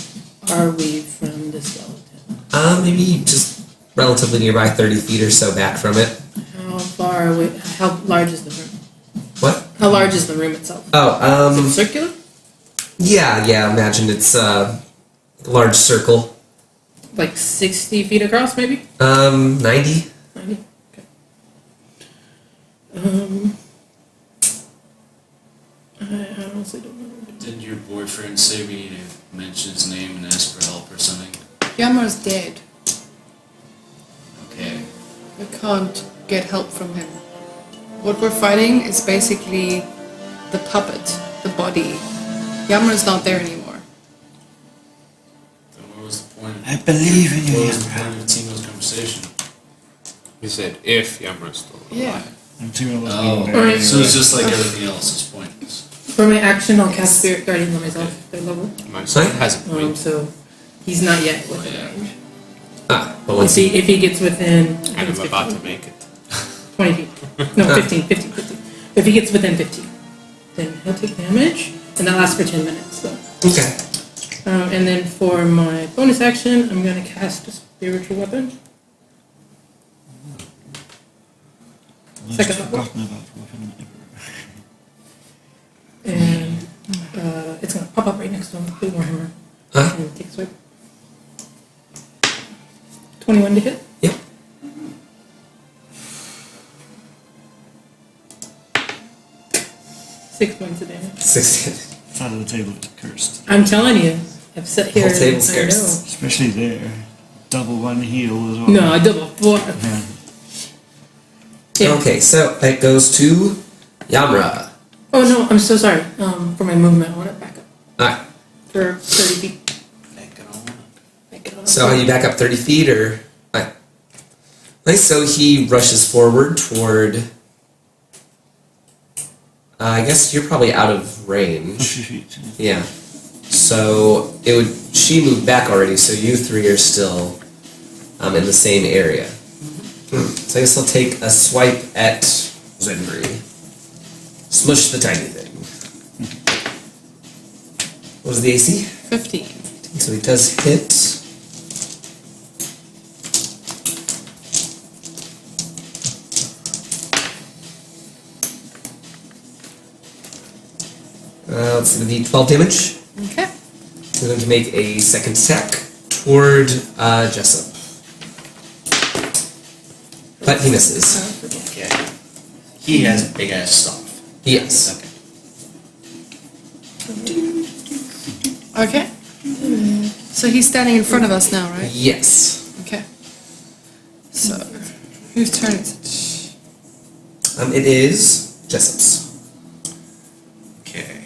are we from the skeleton? Maybe just relatively nearby, 30 feet or so back from it. How far away? How large is the room? What? How large is the room itself? Oh, Is it circular? yeah, imagine it's a large circle. Like 60 feet across, maybe? 90? 90? Okay. I honestly don't know. Didn't your boyfriend say we need to mention his name and ask for help or something? Yamra's dead. Okay. We can't get help from him. What we're fighting is basically the puppet, the body. Yamra's not there anymore. Then what was the point? I believe in What you, was the Yamra. point of Timo's conversation? You said if Yamra's still alive. Yeah. And Timo was Oh, being very so it's just like everything else. It's pointless. For my action, I'll cast Spirit Guardian on myself, third level. My son Right. has a point. So he's not yet within yeah. range. But We'll once see if he gets within. I And think I'm it's about 15. to make it. 20 feet. No, 15. If he gets within 15, then he'll take damage, and that lasts for 10 minutes. So. Okay. And then for my bonus action, I'm going to cast a spiritual weapon. I've Second just level. forgotten about weapon ever. And it's going to pop up right next to him, Blue Warhammer, Huh? and take a swipe. 21 to hit. Yep. Six points of damage. 16. Side of the table is cursed. I'm telling you, I've sat here Whole and table's I cursed. Especially there. Double one heal as well. know. No, I double four. Yeah. Yeah. Okay, so it goes to Yamra. Oh no, I'm so sorry. For my movement, I want to back up Alright, for 30 feet. Back it on. Back it up. so you back up 30 feet or. Alright. Nice, so he rushes forward toward. I guess you're probably out of range. 50 feet. Yeah. So it would. She moved back already, so you three are still in the same area. So I guess I'll take a swipe at Zenry. Smush the tiny thing. What was the AC? 15. So he does hit. It's going to be 12 damage. Okay. We're going to make a second attack toward Jessup. But he misses. Okay. He has a big ass staff. Yes. Okay. Okay. So he's standing in front of us now, right? Yes. Okay. So, whose turn is it? It is Jessup's. Okay.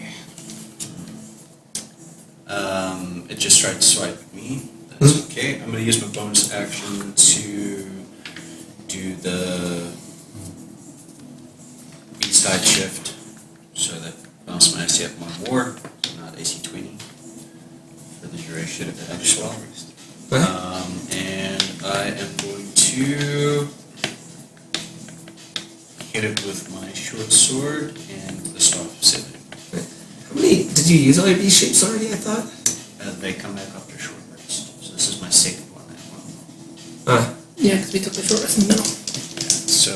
It just tried to swipe at me. That's okay. I'm gonna use my bonus action to do the B-side shift so that bounce my AC up one more, not AC 20 for the duration of that as well. And I am going to hit it with my short sword and the staff of Sibling. How many did you use all your B shapes already? I thought. They come back after short rest. So this is my second one. That one. Yeah, because we took the short rest in the middle. So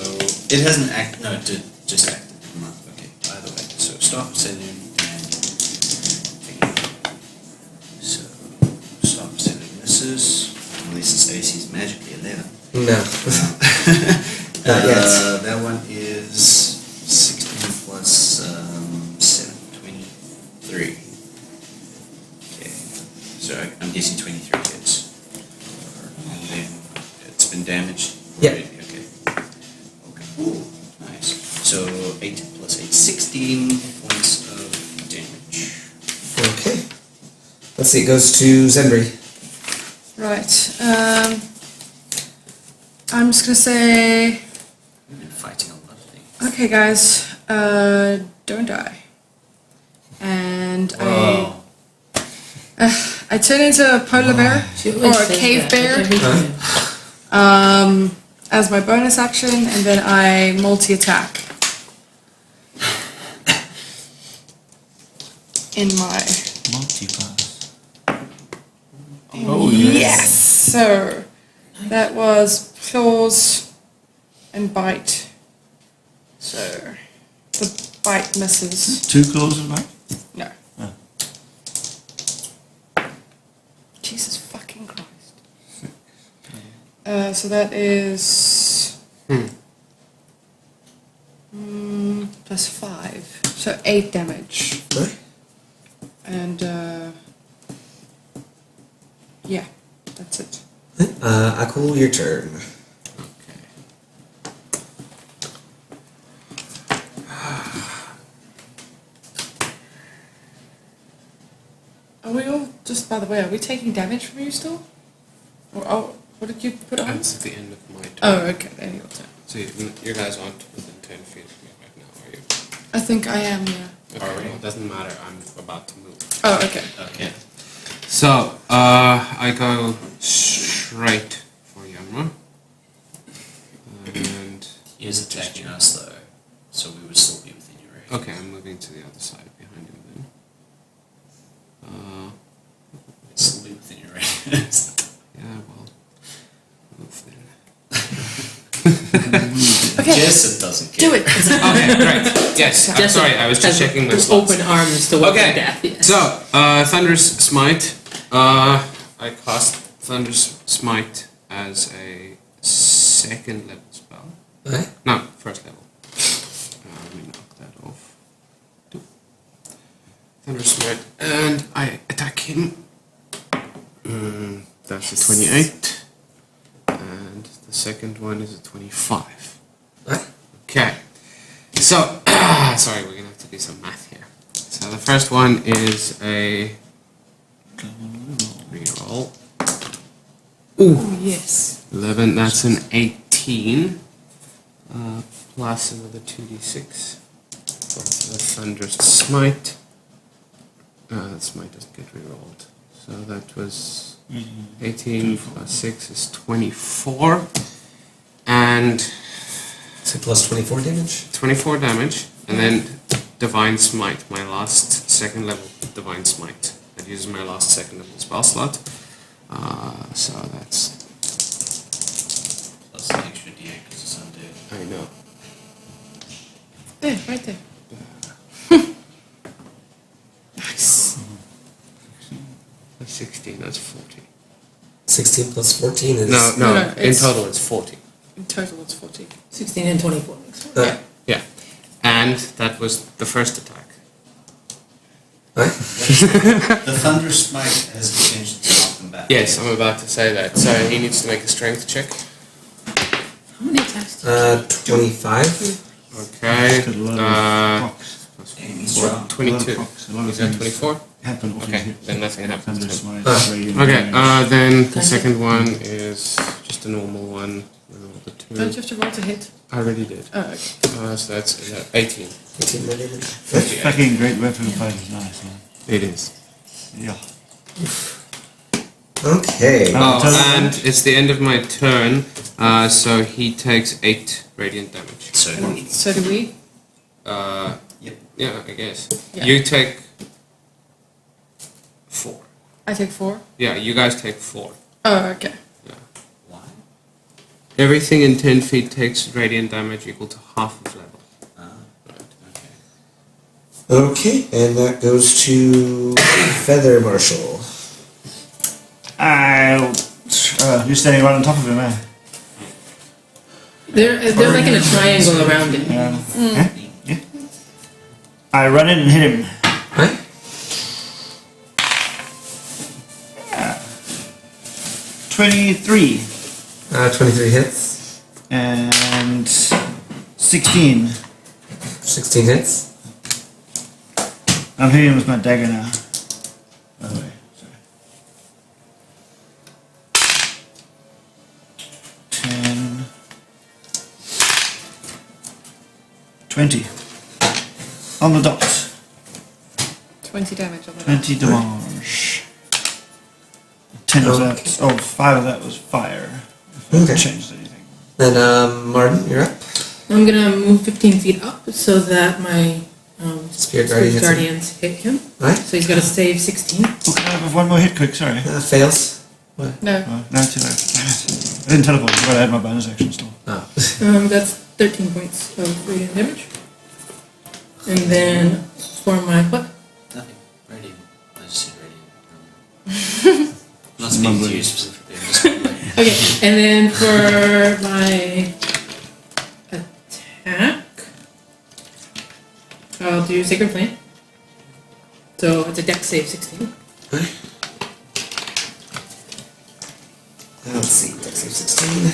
it hasn't acted. No, it did just acted. Okay. Either way. So stop, Sibling, and thingy. So stop, Sibling misses. At least its AC is magically 11. No. Not yet. That one is 16 plus 7, 23. Okay, so I'm guessing 23 hits. And then it's been damaged? Yeah. Already? Okay. Okay. Nice. So 8 plus 8, 16 points of damage. Okay. Let's see. It goes to Zenry. Right. I'm just gonna say, I've been fighting a lot of things. okay, guys, don't die. And Whoa. I turn into a polar bear She or always a says cave that bear every time. as my bonus action, and then I multi-attack in my. Multipass. Oh yes. So that was claws and bite. So the bite misses. 2 claws of light? No. Oh. Jesus fucking Christ. So that is plus 5, so 8 damage, Right. and yeah, that's it. Akul, your turn. Are we all just, by the way, are we taking damage from you still? Or, oh, what did you put on? That's the end of my turn. Oh, okay, then your turn. So you guys aren't within 10 feet of me right now, are you? I think I am, yeah. Okay, well, it doesn't matter. I'm about to move. Oh, okay. Okay. So, I go straight for Yamra. And... He is attacking us though, so we would still be within your range. Okay, I'm moving to the other side behind him then. We'd still be within your range. Yeah, well, move then. Okay, Jessup doesn't care. do it. Okay, great. Yes, I'm Jessup sorry, I was just has checking my slots. open arms to welcome Okay, death. Yes. so, Thunder's Smite. I cast Thunder's Smite as a second level spell. Okay. No, first level. Let me knock that off. Thunder's Smite, and I attack him. That's a 28. And the second one is a 25. Right. Okay. So, sorry, we're gonna have to do some math here. So the first one is a reroll. Oh, yes. 11, that's an 18. Plus another 2d6. So the Thunder's Smite. That Smite doesn't get rerolled. So So that was 18 plus 6 is 24. And So plus 24 damage? 24 damage. And then Divine Smite, my last second level Divine Smite. That uses my last second level spell slot. So that's... Plus an extra D8 because it's undead. I know. There, right there. Nice. That's 16, that's 40. 16 plus 14 is... No, No, in it's- total it's 40. In total, it's 40. 16 and 24 makes sense. Yeah. And that was the first attack. Right? The Thunder Smite has the potential to knock them back. Yes, I'm about to say that. So he needs to make a strength check. How many attacks do you 25. Okay. Got a lot of procs. Enemies What, strong. 22. A lot of procs, a lot of Is that things 24? happen often Okay, here. then nothing happens. Thunder to him. Smite, radiant Okay, damage. then the Thank second you. one is just a normal one. I rolled a Don't you 2. have to roll to hit? I already did. Oh, okay. So that's 18. 18 more damage. Fucking great weapon fight is nice, man. It is. Yeah. Okay. Oh. Oh, and it's the end of my turn, so he takes 8 radiant damage. So do we. So do we? Yep. Yeah, I guess. Yeah. You take 4. I take 4. Yeah, you guys take 4. Oh, okay. Why? Everything in 10 feet takes radiant damage equal to half of level. Ah, right, okay. Okay, and that goes to Feather Marshal. You're standing right on top of him, eh? They're like in a triangle around it. Yeah. Yeah. I run in and hit him. Right? 23 23 hits. and 16. 16 hits. I'm hitting him with my dagger now. By the way, sorry. 10, 20. On the dot. 20 damage on the 20 damage. 10 of that, Okay. 5 of that was fire. If Okay. it changed anything. Then, Martin, you're up. I'm gonna move 15 feet up so that my Spirit Guardian hits him. Guardians hit him. Right? So he's got to save 16. Oh, can I have one more hit quick? Sorry. Fails. No. Oh, no, too late. I didn't teleport, but I had my bonus action still. Oh. That's 13 points of radiant damage. And then for my what? Nothing. Radiant. I just said radiant. Not speaking to you specifically. I'm just like, Okay, and then for my attack, I'll do Sacred Flame. So it's a dex save 16. Let's see, dex save 16.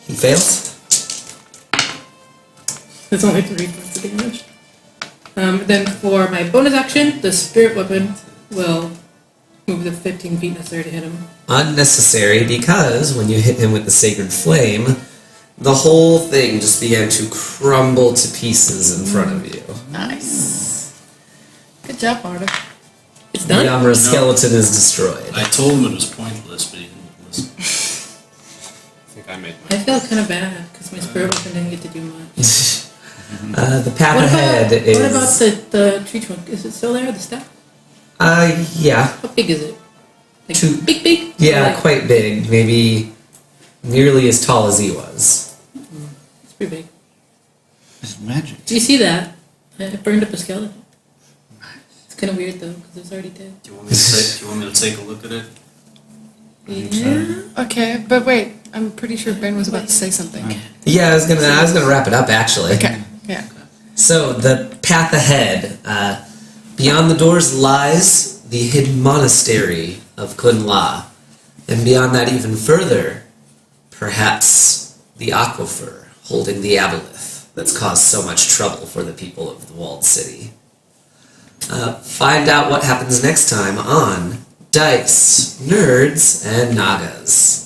He fails. That's only 3 points of damage. Then for my bonus action, the Spirit Weapon will move the 15 feet necessary to hit him. Unnecessary because when you hit him with the Sacred Flame, the whole thing just began to crumble to pieces in front of you. Nice. Good job, Marta. It's The done? Umbra skeleton is destroyed. I told him it was pointless, but he didn't listen. I think I made I felt kind of bad because my Spirit Weapon didn't get to do much. The path ahead is... What about the tree trunk? Is it still there, the staff? Yeah. How big is it? Like Two- big? Yeah, Like, quite big. Maybe nearly as tall as he was. It's pretty big. This is magic. Do you see that? It burned up a skeleton. It's kind of weird though, because it's already dead. Do you want me to take a look at it? Yeah. Okay, but wait. I'm pretty sure Ben was about to say something. Yeah, I was gonna wrap it up actually. Okay. Yeah. So the path ahead, beyond the doors lies the hidden monastery of Kun La, and beyond that even further, perhaps the aquifer holding the aboleth that's caused so much trouble for the people of the walled city. Find out what happens next time on Dice, Nerds, and Nagas.